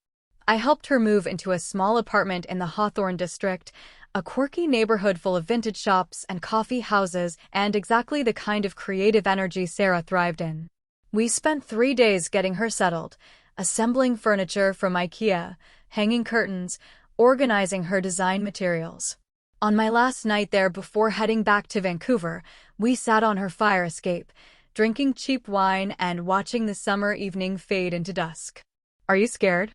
I helped her move into a small apartment in the Hawthorne district, a quirky neighborhood full of vintage shops and coffee houses and exactly the kind of creative energy Sarah thrived in. We spent 3 days getting her settled, assembling furniture from IKEA, hanging curtains, organizing her design materials. On my last night there before heading back to Vancouver, we sat on her fire escape, drinking cheap wine and watching the summer evening fade into dusk. "Are you scared?"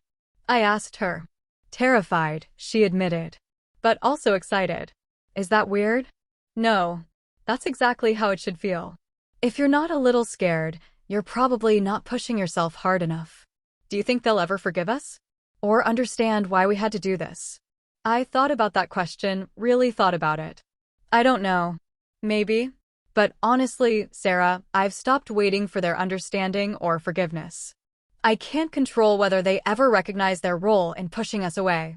I asked her. "Terrified," she admitted, but also excited. "Is that weird?" "No. That's exactly how it should feel. If you're not a little scared, you're probably not pushing yourself hard enough." "Do you think they'll ever forgive us? Or understand why we had to do this?" I thought about that question, really thought about it. I don't know. Maybe. But honestly, Sarah, I've stopped waiting for their understanding or forgiveness. I can't control whether they ever recognize their role in pushing us away.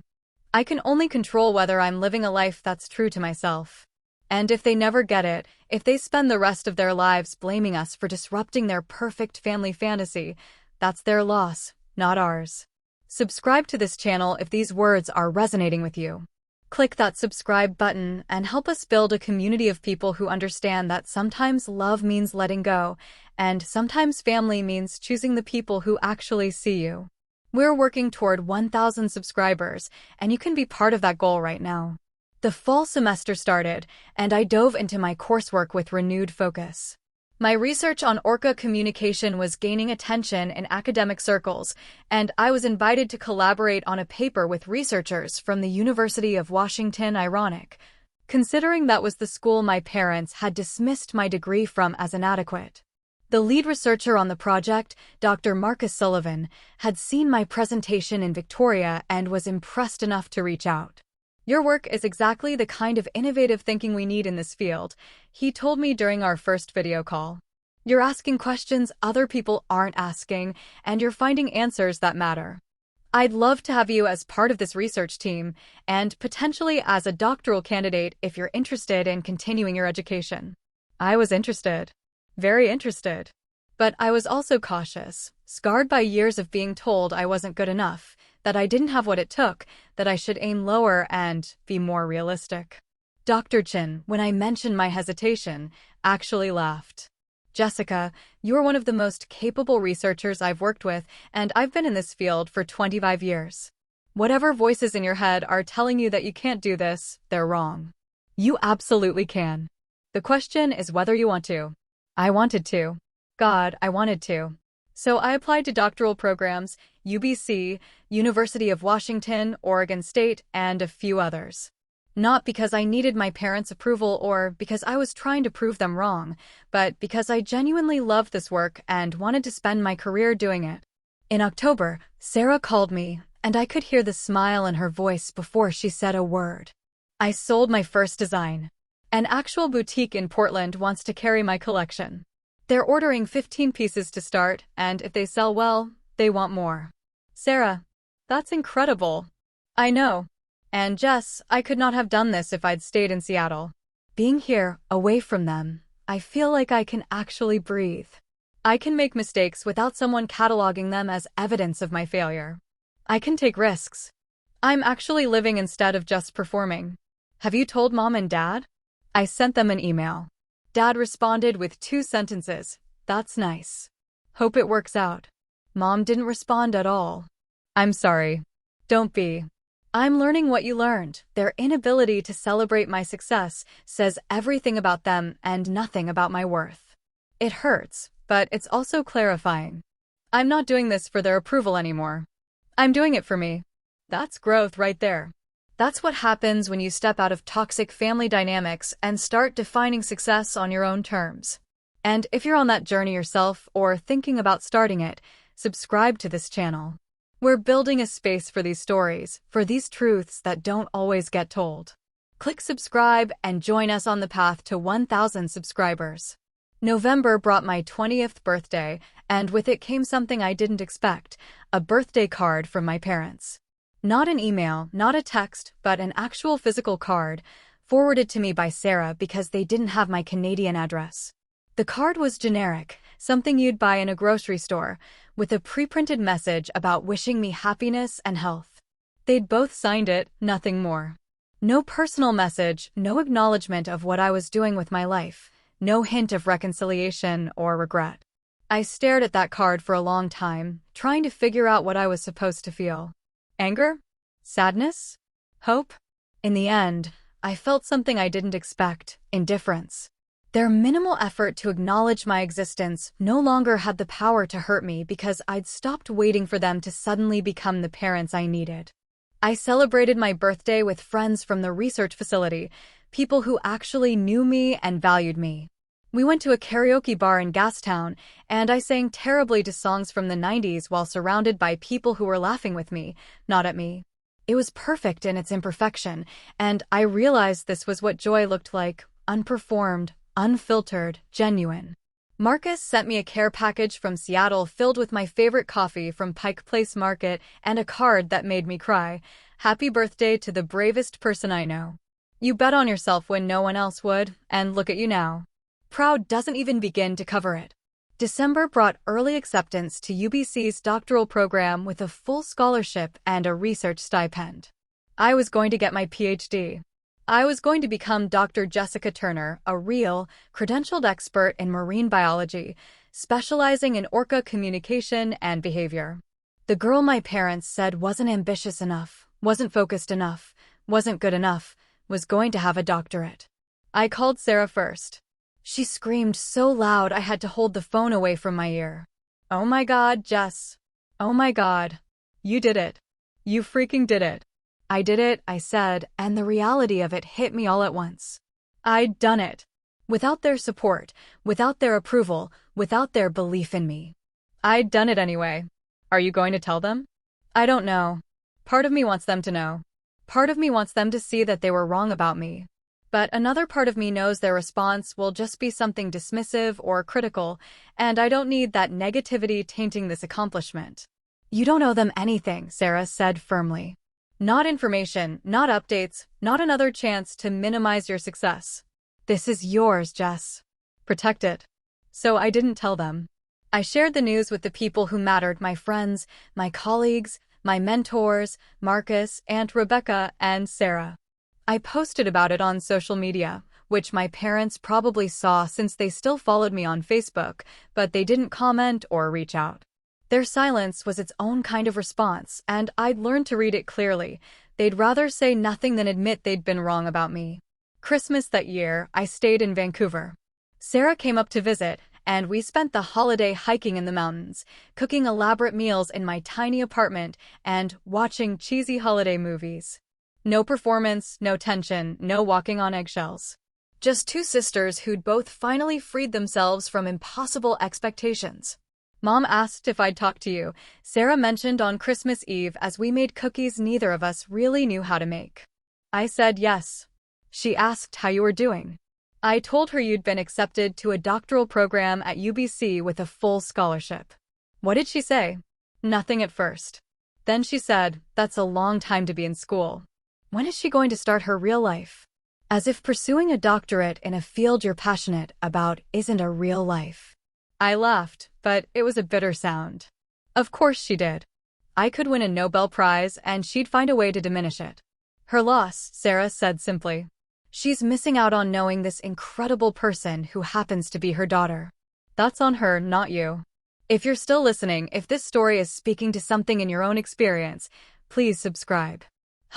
I can only control whether I'm living a life that's true to myself. And if they never get it, if they spend the rest of their lives blaming us for disrupting their perfect family fantasy, that's their loss, not ours. Subscribe to this channel if these words are resonating with you. Click that subscribe button and help us build a community of people who understand that sometimes love means letting go, and sometimes family means choosing the people who actually see you. We're working toward 1,000 subscribers, and you can be part of that goal right now. The fall semester started, and I dove into my coursework with renewed focus. My research on Orca communication was gaining attention in academic circles, and I was invited to collaborate on a paper with researchers from the University of Washington. Ironic, considering that was the school my parents had dismissed my degree from as inadequate. The lead researcher on the project, Dr. Marcus Sullivan, had seen my presentation in Victoria and was impressed enough to reach out. "Your work is exactly the kind of innovative thinking we need in this field," he told me during our first video call. "You're asking questions other people aren't asking, and you're finding answers that matter. I'd love to have you as part of this research team, and potentially as a doctoral candidate if you're interested in continuing your education." I was interested. Very interested. But I was also cautious, scarred by years of being told I wasn't good enough, that I didn't have what it took, that I should aim lower and be more realistic. Dr. Chin, when I mentioned my hesitation, actually laughed. "Jessica, you're one of the most capable researchers I've worked with, and I've been in this field for 25 years. Whatever voices in your head are telling you that you can't do this, they're wrong. You absolutely can. The question is whether you want to." I wanted to. God, I wanted to. So I applied to doctoral programs, UBC, University of Washington, Oregon State, and a few others. Not because I needed my parents' approval or because I was trying to prove them wrong, but because I genuinely loved this work and wanted to spend my career doing it. In October, Sarah called me, and I could hear the smile in her voice before she said a word. I sold my first design. An actual boutique in Portland wants to carry my collection. They're ordering 15 pieces to start, and if they sell well, they want more. Sarah, that's incredible. I know. And Jess, I could not have done this if I'd stayed in Seattle. Being here, away from them, I feel like I can actually breathe. I can make mistakes without someone cataloging them as evidence of my failure. I can take risks. I'm actually living instead of just performing. Have you told Mom and Dad? I sent them an email. Dad responded with 2 sentences. "That's nice. Hope it works out." Mom didn't respond at all. "I'm sorry." "Don't be. I'm learning what you learned. Their inability to celebrate my success says everything about them and nothing about my worth. It hurts, but it's also clarifying. I'm not doing this for their approval anymore. I'm doing it for me." That's growth right there. That's what happens when you step out of toxic family dynamics and start defining success on your own terms. And if you're on that journey yourself or thinking about starting it, subscribe to this channel. We're building a space for these stories, for these truths that don't always get told. Click subscribe and join us on the path to 1,000 subscribers. November brought my 20th birthday, and with it came something I didn't expect, a birthday card from my parents. Not an email, not a text, but an actual physical card, forwarded to me by Sarah because they didn't have my Canadian address. The card was generic, something you'd buy in a grocery store, with a pre-printed message about wishing me happiness and health. They'd both signed it, nothing more. No personal message, no acknowledgement of what I was doing with my life, no hint of reconciliation or regret. I stared at that card for a long time, trying to figure out what I was supposed to feel. Anger? Sadness? Hope? In the end, I felt something I didn't expect: indifference. Their minimal effort to acknowledge my existence no longer had the power to hurt me because I'd stopped waiting for them to suddenly become the parents I needed. I celebrated my birthday with friends from the research facility, people who actually knew me and valued me. We went to a karaoke bar in Gastown, and I sang terribly to songs from the 90s while surrounded by people who were laughing with me, not at me. It was perfect in its imperfection, and I realized this was what joy looked like: unperformed, unfiltered, genuine. Marcus sent me a care package from Seattle filled with my favorite coffee from Pike Place Market and a card that made me cry. Happy birthday to the bravest person I know. You bet on yourself when no one else would, and look at you now. Proud doesn't even begin to cover it. December brought early acceptance to UBC's doctoral program with a full scholarship and a research stipend. I was going to get my PhD. I was going to become Dr. Jessica Turner, a real, credentialed expert in marine biology, specializing in orca communication and behavior. The girl my parents said wasn't ambitious enough, wasn't focused enough, wasn't good enough, was going to have a doctorate. I called Sarah first. She screamed so loud I had to hold the phone away from my ear. "Oh my God, Jess. Oh my God. You did it. You freaking did it." "I did it," I said, and the reality of it hit me all at once. I'd done it. Without their support, without their approval, without their belief in me. I'd done it anyway. Are you going to tell them? I don't know. Part of me wants them to know. Part of me wants them to see that they were wrong about me. But another part of me knows their response will just be something dismissive or critical, and I don't need that negativity tainting this accomplishment. "You don't owe them anything," Sarah said firmly. "Not information, not updates, not another chance to minimize your success. This is yours, Jess. Protect it." So I didn't tell them. I shared the news with the people who mattered: my friends, my colleagues, my mentors, Marcus, Aunt Rebecca, and Sarah. I posted about it on social media, which my parents probably saw since they still followed me on Facebook, but they didn't comment or reach out. Their silence was its own kind of response, and I'd learned to read it clearly. They'd rather say nothing than admit they'd been wrong about me. Christmas that year, I stayed in Vancouver. Sarah came up to visit, and we spent the holiday hiking in the mountains, cooking elaborate meals in my tiny apartment, and watching cheesy holiday movies. No performance, no tension, no walking on eggshells. Just two sisters who'd both finally freed themselves from impossible expectations. "Mom asked if I'd talk to you," Sarah mentioned on Christmas Eve as we made cookies neither of us really knew how to make. I said yes. She asked how you were doing. I told her you'd been accepted to a doctoral program at UBC with a full scholarship. What did she say? Nothing at first. Then she said, "That's a long time to be in school. When is she going to start her real life?" As if pursuing a doctorate in a field you're passionate about isn't a real life. I laughed, but it was a bitter sound. Of course she did. I could win a Nobel Prize and she'd find a way to diminish it. "Her loss," Sarah said simply. "She's missing out on knowing this incredible person who happens to be her daughter. That's on her, not you." If you're still listening, if this story is speaking to something in your own experience, please subscribe.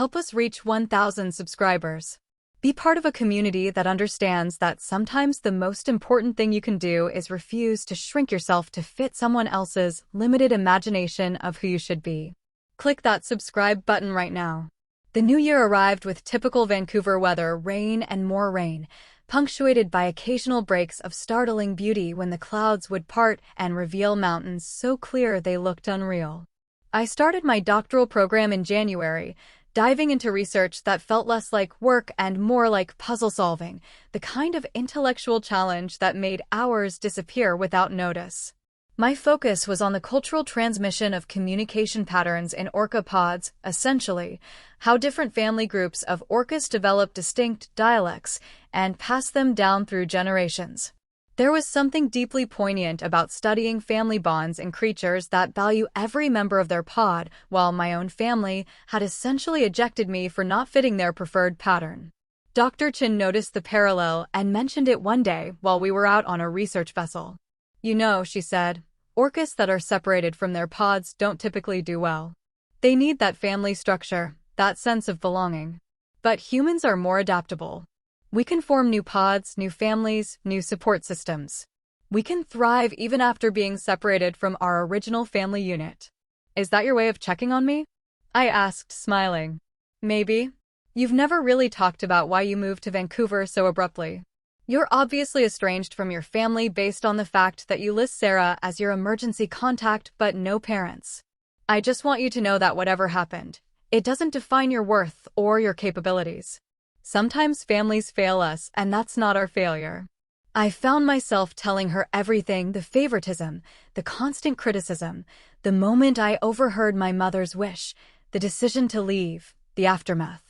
Help us reach 1,000 subscribers. Be part of a community that understands that sometimes the most important thing you can do is refuse to shrink yourself to fit someone else's limited imagination of who you should be. Click that subscribe button right now. The new year arrived with typical Vancouver weather: rain and more rain, punctuated by occasional breaks of startling beauty when the clouds would part and reveal mountains so clear they looked unreal. I started my doctoral program in January, diving into research that felt less like work and more like puzzle solving, the kind of intellectual challenge that made hours disappear without notice. My focus was on the cultural transmission of communication patterns in orca pods, essentially, how different family groups of orcas develop distinct dialects and pass them down through generations. There was something deeply poignant about studying family bonds in creatures that value every member of their pod, while my own family had essentially ejected me for not fitting their preferred pattern. Dr. Chin noticed the parallel and mentioned it one day while we were out on a research vessel. You know, she said, orcas that are separated from their pods don't typically do well. They need that family structure, that sense of belonging. But humans are more adaptable. We can form new pods, new families, new support systems. We can thrive even after being separated from our original family unit. Is that your way of checking on me? I asked, smiling. Maybe. You've never really talked about why you moved to Vancouver so abruptly. You're obviously estranged from your family based on the fact that you list Sarah as your emergency contact but no parents. I just want you to know that whatever happened, it doesn't define your worth or your capabilities. Sometimes families fail us, and that's not our failure. I found myself telling her everything, the favoritism, the constant criticism, the moment I overheard my mother's wish, the decision to leave, the aftermath.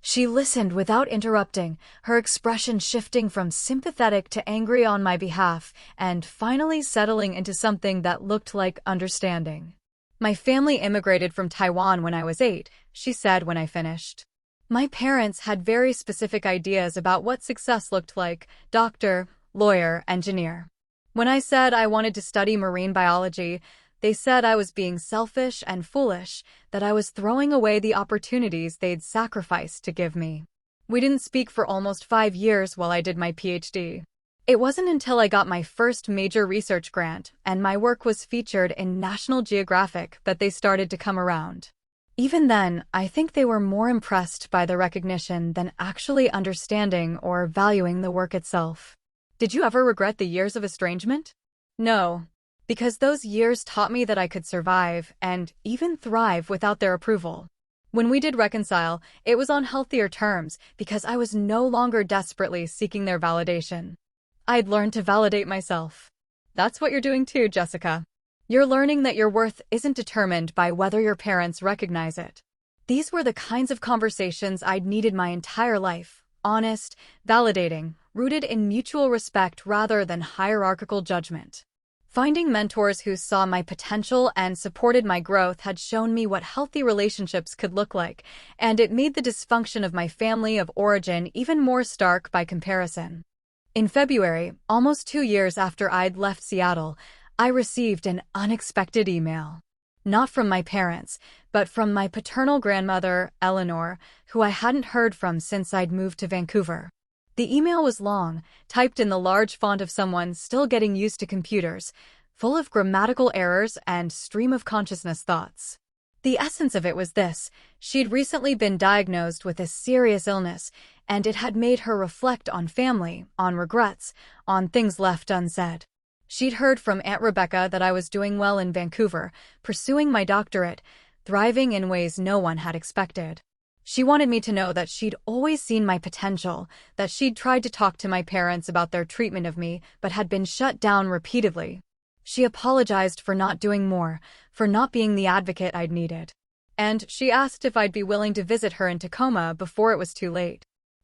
She listened without interrupting, her expression shifting from sympathetic to angry on my behalf, and finally settling into something that looked like understanding. My family immigrated from Taiwan when I was 8, she said when I finished. My parents had very specific ideas about what success looked like: doctor, lawyer, engineer. When I said I wanted to study marine biology, they said I was being selfish and foolish, that I was throwing away the opportunities they'd sacrificed to give me. We didn't speak for almost 5 years while I did my PhD. It wasn't until I got my first major research grant and my work was featured in National Geographic that they started to come around. Even then, I think they were more impressed by the recognition than actually understanding or valuing the work itself. Did you ever regret the years of estrangement? No. Because those years taught me that I could survive and even thrive without their approval. When we did reconcile, it was on healthier terms because I was no longer desperately seeking their validation. I'd learned to validate myself. That's what you're doing too, Jessica. You're learning that your worth isn't determined by whether your parents recognize it. These were the kinds of conversations I'd needed my entire life: honest, validating, rooted in mutual respect rather than hierarchical judgment. Finding mentors who saw my potential and supported my growth had shown me what healthy relationships could look like, and it made the dysfunction of my family of origin even more stark by comparison. In February, almost 2 years after I'd left Seattle, I received an unexpected email. Not from my parents, but from my paternal grandmother, Eleanor, who I hadn't heard from since I'd moved to Vancouver. The email was long, typed in the large font of someone still getting used to computers, full of grammatical errors and stream-of-consciousness thoughts. The essence of it was this: she'd recently been diagnosed with a serious illness, and it had made her reflect on family, on regrets, on things left unsaid. She'd heard from Aunt Rebecca that I was doing well in Vancouver, pursuing my doctorate, thriving in ways no one had expected. She wanted me to know that she'd always seen my potential, that she'd tried to talk to my parents about their treatment of me but had been shut down repeatedly. She apologized for not doing more, for not being the advocate I'd needed. And she asked if I'd be willing to visit her in Tacoma before it was too late.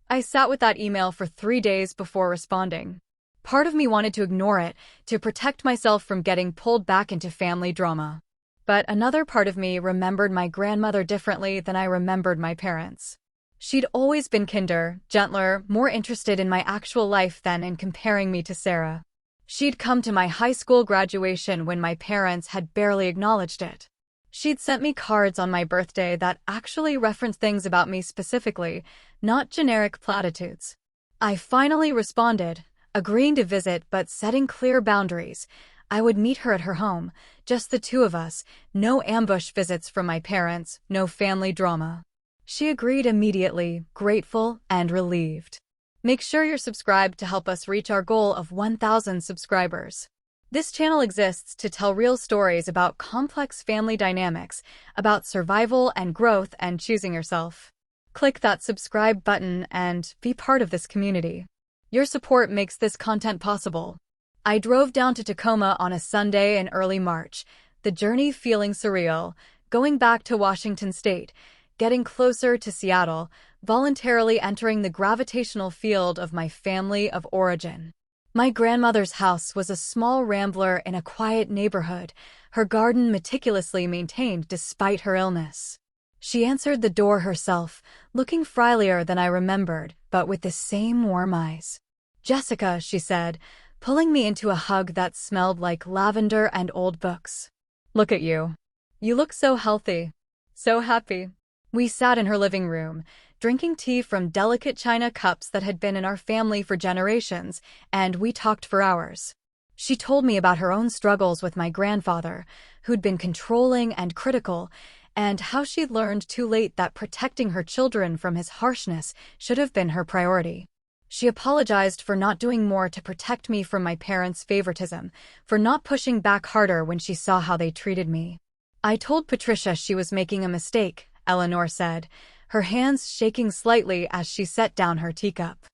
I sat with that email for 3 days before responding. Part of me wanted to ignore it, to protect myself from getting pulled back into family drama. But another part of me remembered my grandmother differently than I remembered my parents. She'd always been kinder, gentler, more interested in my actual life than in comparing me to Sarah. She'd come to my high school graduation when my parents had barely acknowledged it. She'd sent me cards on my birthday that actually referenced things about me specifically, not generic platitudes. I finally responded, agreeing to visit but setting clear boundaries. I would meet her at her home, just the two of us, no ambush visits from my parents, no family drama. She agreed immediately, grateful and relieved. Make sure you're subscribed to help us reach our goal of 1,000 subscribers. This channel exists to tell real stories about complex family dynamics, about survival and growth and choosing yourself. Click that subscribe button and be part of this community. Your support makes this content possible. I drove down to Tacoma on a Sunday in early March, the journey feeling surreal, going back to Washington State, getting closer to Seattle, voluntarily entering the gravitational field of my family of origin. My grandmother's house was a small rambler in a quiet neighborhood, her garden meticulously maintained despite her illness. She answered the door herself, looking frilier than I remembered, but with the same warm eyes. "Jessica," she said, pulling me into a hug that smelled like lavender and old books. "Look at you. You look so healthy. So happy." We sat in her living room, drinking tea from delicate china cups that had been in our family for generations, and we talked for hours. She told me about her own struggles with my grandfather, who'd been controlling and critical, and how she'd learned too late that protecting her children from his harshness should have been her priority. She apologized for not doing more to protect me from my parents' favoritism, for not pushing back harder when she saw how they treated me. "I told Patricia she was making a mistake," Eleanor said, her hands shaking slightly as she set down her teacup.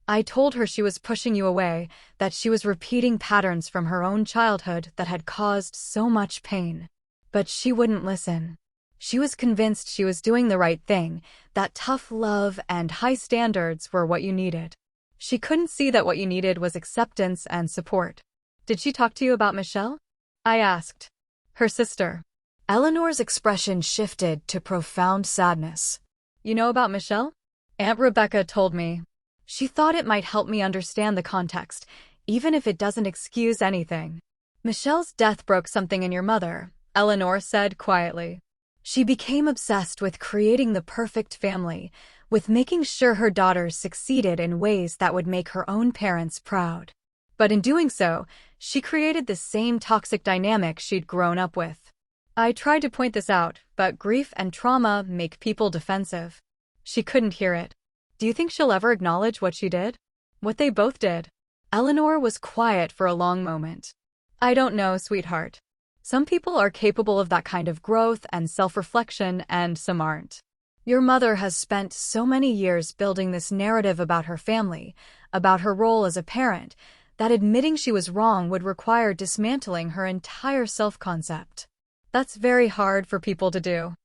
"I told her she was pushing you away, that she was repeating patterns from her own childhood that had caused so much pain. But she wouldn't listen. She was convinced she was doing the right thing, that tough love and high standards were what you needed. She couldn't see that what you needed was acceptance and support." "Did she talk to you about Michelle?" I asked. "Her sister." Eleanor's expression shifted to profound sadness. "You know about Michelle?" "Aunt Rebecca told me. She thought it might help me understand the context, even if it doesn't excuse anything." "Michelle's death broke something in your mother," Eleanor said quietly. "She became obsessed with creating the perfect family, with making sure her daughters succeeded in ways that would make her own parents proud. But in doing so, she created the same toxic dynamic she'd grown up with. I tried to point this out, but grief and trauma make people defensive." She couldn't hear it. "Do you think she'll ever acknowledge what she did? What they both did?" Eleanor was quiet for a long moment. "I don't know, sweetheart. Some people are capable of that kind of growth and self-reflection, and some aren't. Your mother has spent so many years building this narrative about her family, about her role as a parent, that admitting she was wrong would require dismantling her entire self-concept. That's very hard for people to do."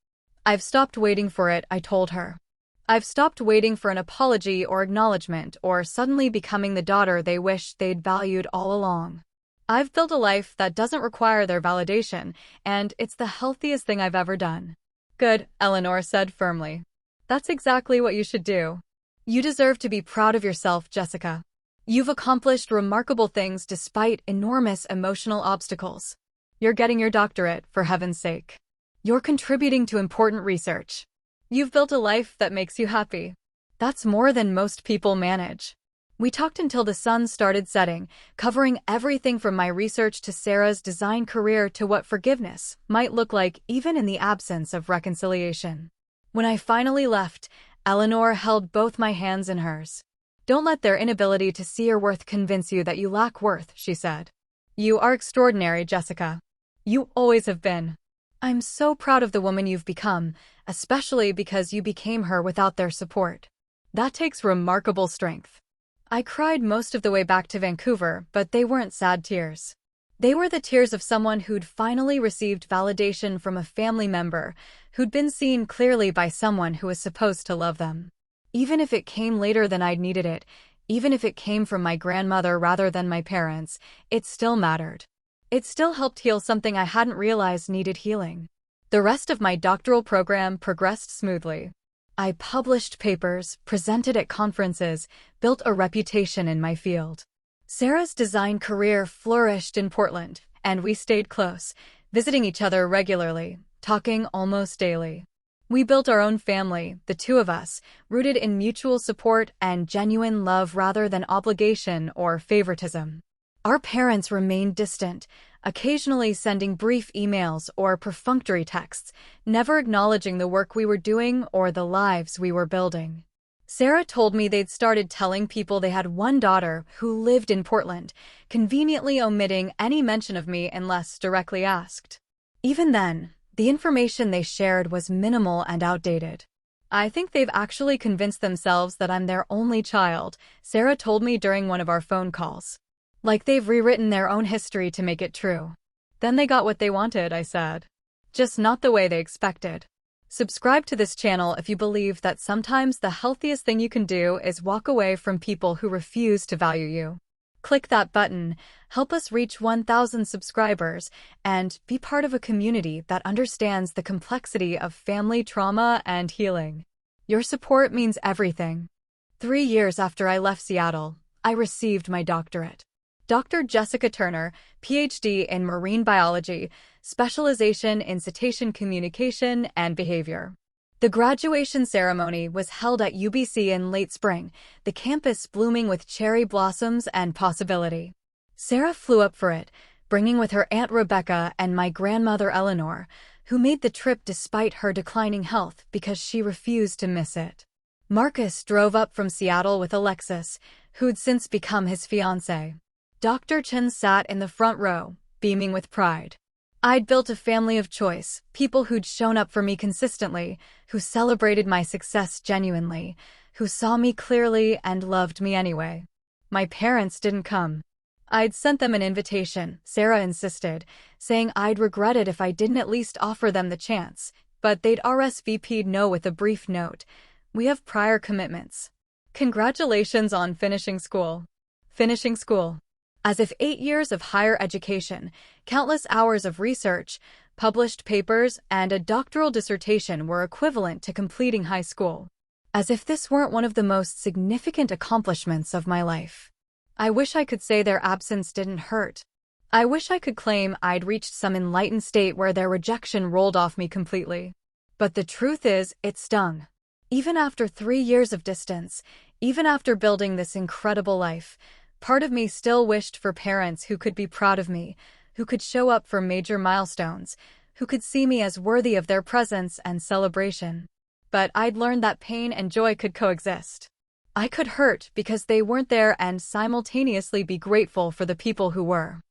"I've stopped waiting for it," I told her. "I've stopped waiting for an apology or acknowledgement or suddenly becoming the daughter they wish they'd valued all along. I've built a life that doesn't require their validation, and it's the healthiest thing I've ever done." "Good," Eleanor said firmly. "That's exactly what you should do. You deserve to be proud of yourself, Jessica. You've accomplished remarkable things despite enormous emotional obstacles. You're getting your doctorate, for heaven's sake. You're contributing to important research. You've built a life that makes you happy. That's more than most people manage." We talked until the sun started setting, covering everything from my research to Sarah's design career to what forgiveness might look like even in the absence of reconciliation. When I finally left, Eleanor held both my hands in hers. "Don't let their inability to see your worth convince you that you lack worth," she said. "You are extraordinary, Jessica. You always have been. I'm so proud of the woman you've become, especially because you became her without their support. That takes remarkable strength." I cried most of the way back to Vancouver, but they weren't sad tears. They were the tears of someone who'd finally received validation from a family member, who'd been seen clearly by someone who was supposed to love them. Even if it came later than I'd needed it, even if it came from my grandmother rather than my parents, it still mattered. It still helped heal something I hadn't realized needed healing. The rest of my doctoral program progressed smoothly. I published papers, presented at conferences, built a reputation in my field. Sarah's design career flourished in Portland, and we stayed close, visiting each other regularly, talking almost daily. We built our own family, the two of us, rooted in mutual support and genuine love rather than obligation or favoritism. Our parents remained distant, occasionally sending brief emails or perfunctory texts, never acknowledging the work we were doing or the lives we were building. Sarah told me they'd started telling people they had one daughter who lived in Portland, conveniently omitting any mention of me unless directly asked. Even then, the information they shared was minimal and outdated. "I think they've actually convinced themselves that I'm their only child," Sarah told me during one of our phone calls. "Like they've rewritten their own history to make it true." "Then they got what they wanted," I said. "Just not the way they expected." Subscribe to this channel if you believe that sometimes the healthiest thing you can do is walk away from people who refuse to value you. Click that button, help us reach 1,000 subscribers, and be part of a community that understands the complexity of family trauma and healing. Your support means everything. 3 years after I left Seattle, I received my doctorate. Dr. Jessica Turner, PhD in marine biology, specialization in cetacean communication and behavior. The graduation ceremony was held at UBC in late spring, the campus blooming with cherry blossoms and possibility. Sarah flew up for it, bringing with her Aunt Rebecca and my grandmother Eleanor, who made the trip despite her declining health because she refused to miss it. Marcus drove up from Seattle with Alexis, who'd since become his fiancée. Dr. Chen sat in the front row, beaming with pride. I'd built a family of choice, people who'd shown up for me consistently, who celebrated my success genuinely, who saw me clearly and loved me anyway. My parents didn't come. I'd sent them an invitation, Sarah insisted, saying I'd regret it if I didn't at least offer them the chance, but they'd RSVP'd no with a brief note. We have prior commitments. Congratulations on finishing school. Finishing school. As if 8 years of higher education, countless hours of research, published papers, and a doctoral dissertation were equivalent to completing high school. As if this weren't one of the most significant accomplishments of my life. I wish I could say their absence didn't hurt. I wish I could claim I'd reached some enlightened state where their rejection rolled off me completely. But the truth is, it stung. Even after 3 years of distance, even after building this incredible life, part of me still wished for parents who could be proud of me, who could show up for major milestones, who could see me as worthy of their presence and celebration. But I'd learned that pain and joy could coexist. I could hurt because they weren't there and simultaneously be grateful for the people who were.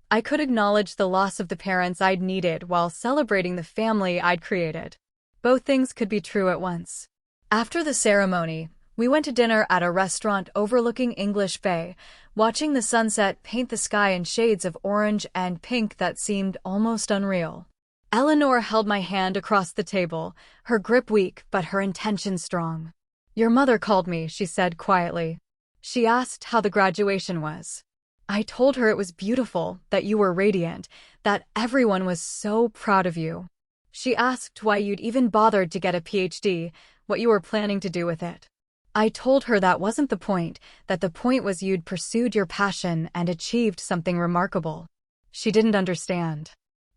I could acknowledge the loss of the parents I'd needed while celebrating the family I'd created. Both things could be true at once. After the ceremony, we went to dinner at a restaurant overlooking English Bay, watching the sunset paint the sky in shades of orange and pink that seemed almost unreal. Eleanor held my hand across the table, her grip weak but her intention strong. Your mother called me, she said quietly. She asked how the graduation was. I told her it was beautiful, that you were radiant, that everyone was so proud of you. She asked why you'd even bothered to get a PhD, what you were planning to do with it. I told her that wasn't the point, that the point was you'd pursued your passion and achieved something remarkable. She didn't understand.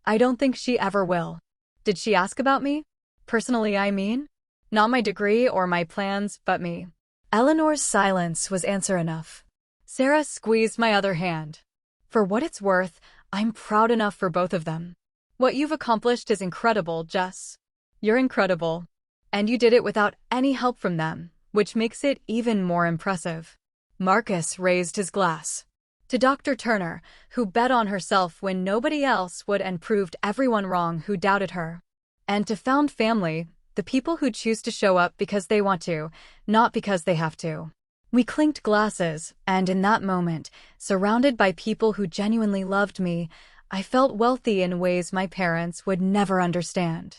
I don't think she ever will. Did she ask about me? Personally, I mean? Not my degree or my plans, but me. Eleanor's silence was answer enough. Sarah squeezed my other hand. For what it's worth, I'm proud enough for both of them. What you've accomplished is incredible, Jess. You're incredible. And you did it without any help from them, which makes it even more impressive. Marcus raised his glass. To Dr. Turner, who bet on herself when nobody else would and proved everyone wrong who doubted her. And to Found Family, the people who choose to show up because they want to, not because they have to. We clinked glasses, and in that moment, surrounded by people who genuinely loved me, I felt wealthy in ways my parents would never understand.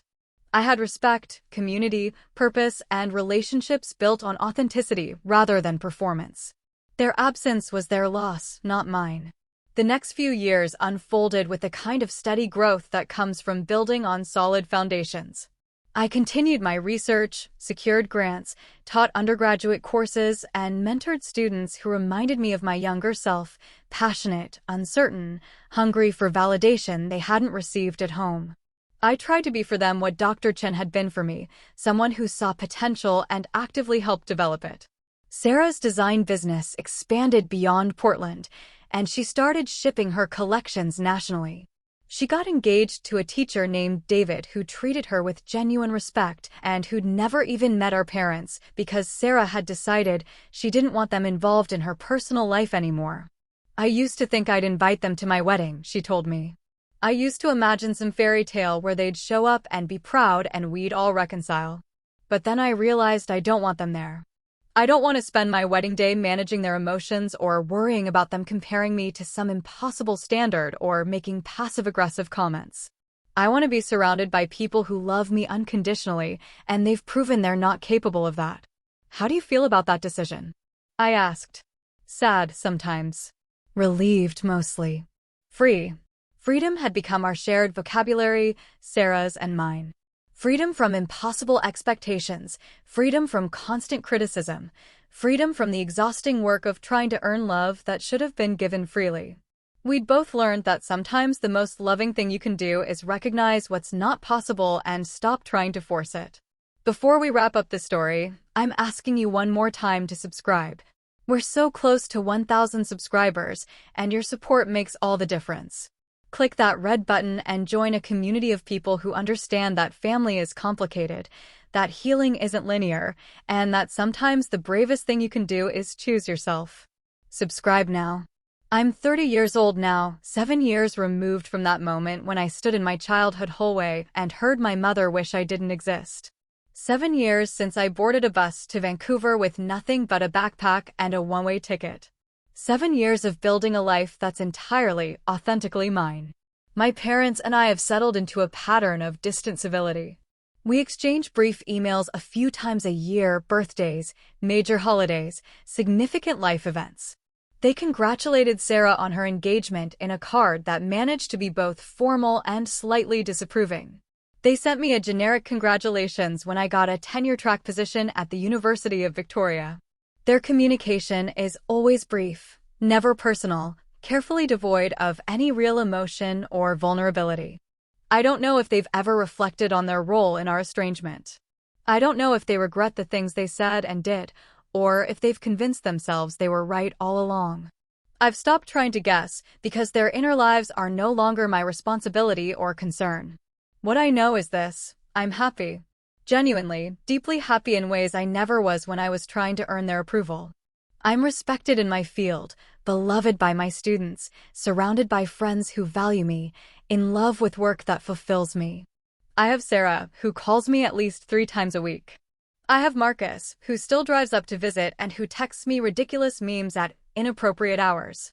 I had respect, community, purpose, and relationships built on authenticity rather than performance. Their absence was their loss, not mine. The next few years unfolded with the kind of steady growth that comes from building on solid foundations. I continued my research, secured grants, taught undergraduate courses, and mentored students who reminded me of my younger self, passionate, uncertain, hungry for validation they hadn't received at home. I tried to be for them what Dr. Chen had been for me, someone who saw potential and actively helped develop it. Sarah's design business expanded beyond Portland, and she started shipping her collections nationally. She got engaged to a teacher named David who treated her with genuine respect and who'd never even met our parents because Sarah had decided she didn't want them involved in her personal life anymore. I used to think I'd invite them to my wedding, she told me. I used to imagine some fairy tale where they'd show up and be proud and we'd all reconcile. But then I realized I don't want them there. I don't want to spend my wedding day managing their emotions or worrying about them comparing me to some impossible standard or making passive-aggressive comments. I want to be surrounded by people who love me unconditionally, and they've proven they're not capable of that. How do you feel about that decision? I asked. Sad sometimes. Relieved mostly. Free. Freedom had become our shared vocabulary, Sarah's and mine. Freedom from impossible expectations, freedom from constant criticism, Freedom from the exhausting work of trying to earn love that should have been given freely. We'd both learned that sometimes the most loving thing you can do is recognize what's not possible and stop trying to force it. Before we wrap up this story, I'm asking you one more time to subscribe. We're so close to 1,000 subscribers, and your support makes all the difference. Click that red button and join a community of people who understand that family is complicated, that healing isn't linear, and that sometimes the bravest thing you can do is choose yourself. Subscribe now. I'm 30 years old now, 7 years removed from that moment when I stood in my childhood hallway and heard my mother wish I didn't exist. 7 years since I boarded a bus to Vancouver with nothing but a backpack and a one-way ticket. 7 years of building a life that's entirely, authentically mine. My parents and I have settled into a pattern of distant civility. We exchange brief emails a few times a year, birthdays, major holidays, significant life events. They congratulated Sarah on her engagement in a card that managed to be both formal and slightly disapproving. They sent me a generic congratulations when I got a tenure-track position at the University of Victoria. Their communication is always brief, never personal, carefully devoid of any real emotion or vulnerability. I don't know if they've ever reflected on their role in our estrangement. I don't know if they regret the things they said and did, or if they've convinced themselves they were right all along. I've stopped trying to guess because their inner lives are no longer my responsibility or concern. What I know is this: I'm happy. Genuinely, deeply happy in ways I never was when I was trying to earn their approval. I'm respected in my field, beloved by my students, surrounded by friends who value me, in love with work that fulfills me. I have Sarah, who calls me at least 3 times a week. I have Marcus, who still drives up to visit and who texts me ridiculous memes at inappropriate hours.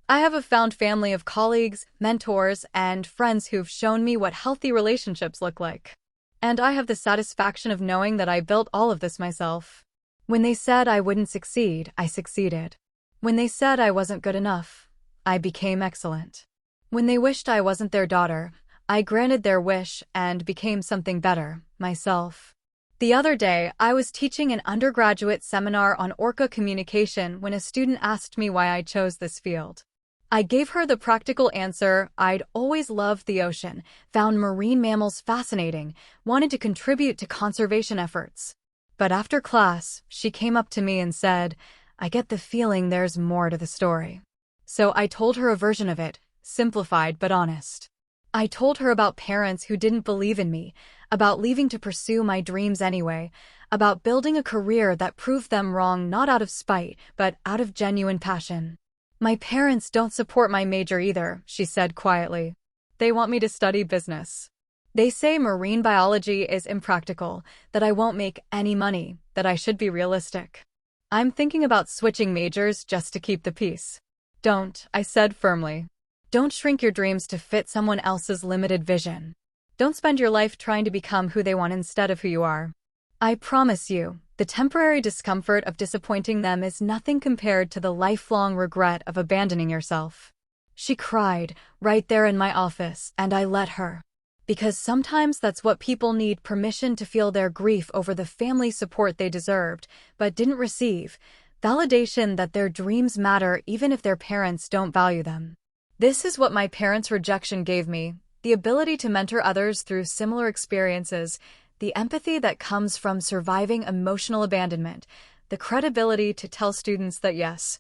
I have a found family of colleagues, mentors, and friends who've shown me what healthy relationships look like. And I have the satisfaction of knowing that I built all of this myself. When they said I wouldn't succeed, I succeeded. When they said I wasn't good enough, I became excellent. When they wished I wasn't their daughter, I granted their wish and became something better, myself. The other day, I was teaching an undergraduate seminar on orca communication when a student asked me why I chose this field. I gave her the practical answer: I'd always loved the ocean, found marine mammals fascinating, wanted to contribute to conservation efforts. But after class, she came up to me and said, "I get the feeling there's more to the story." So I told her a version of it, simplified but honest. I told her about parents who didn't believe in me, about leaving to pursue my dreams anyway, about building a career that proved them wrong not out of spite, but out of genuine passion. "My parents don't support my major either," she said quietly. "They want me to study business. They say marine biology is impractical, that I won't make any money, that I should be realistic. I'm thinking about switching majors just to keep the peace." "Don't," I said firmly. "Don't shrink your dreams to fit someone else's limited vision. Don't spend your life trying to become who they want instead of who you are. I promise you, the temporary discomfort of disappointing them is nothing compared to the lifelong regret of abandoning yourself." She cried, right there in my office, and I let her. Because sometimes that's what people need: permission to feel their grief over the family support they deserved, but didn't receive, validation that their dreams matter even if their parents don't value them. This is what my parents' rejection gave me: the ability to mentor others through similar experiences, the empathy that comes from surviving emotional abandonment, the credibility to tell students that yes,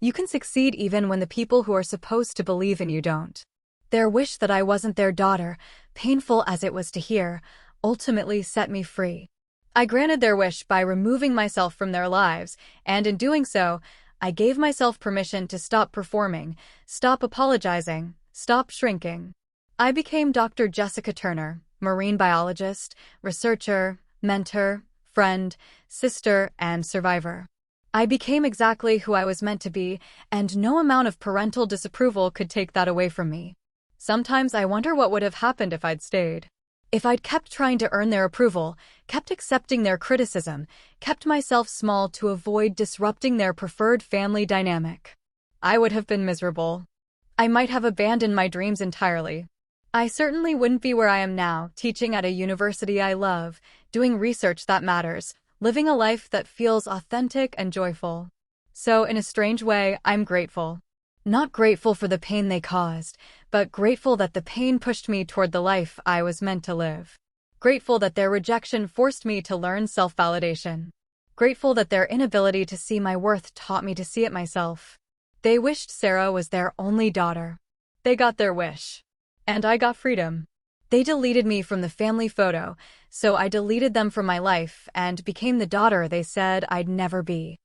you can succeed even when the people who are supposed to believe in you don't. Their wish that I wasn't their daughter, painful as it was to hear, ultimately set me free. I granted their wish by removing myself from their lives, and in doing so, I gave myself permission to stop performing, stop apologizing, stop shrinking. I became Dr. Jessica Turner, marine biologist, researcher, mentor, friend, sister, and survivor. I became exactly who I was meant to be, and no amount of parental disapproval could take that away from me. Sometimes I wonder what would have happened if I'd stayed. If I'd kept trying to earn their approval, kept accepting their criticism, kept myself small to avoid disrupting their preferred family dynamic. I would have been miserable. I might have abandoned my dreams entirely. I certainly wouldn't be where I am now, teaching at a university I love, doing research that matters, living a life that feels authentic and joyful. So, in a strange way, I'm grateful. Not grateful for the pain they caused, but grateful that the pain pushed me toward the life I was meant to live. Grateful that their rejection forced me to learn self-validation. Grateful that their inability to see my worth taught me to see it myself. They wished Sarah was their only daughter. They got their wish. And I got freedom. They deleted me from the family photo, so I deleted them from my life and became the daughter they said I'd never be.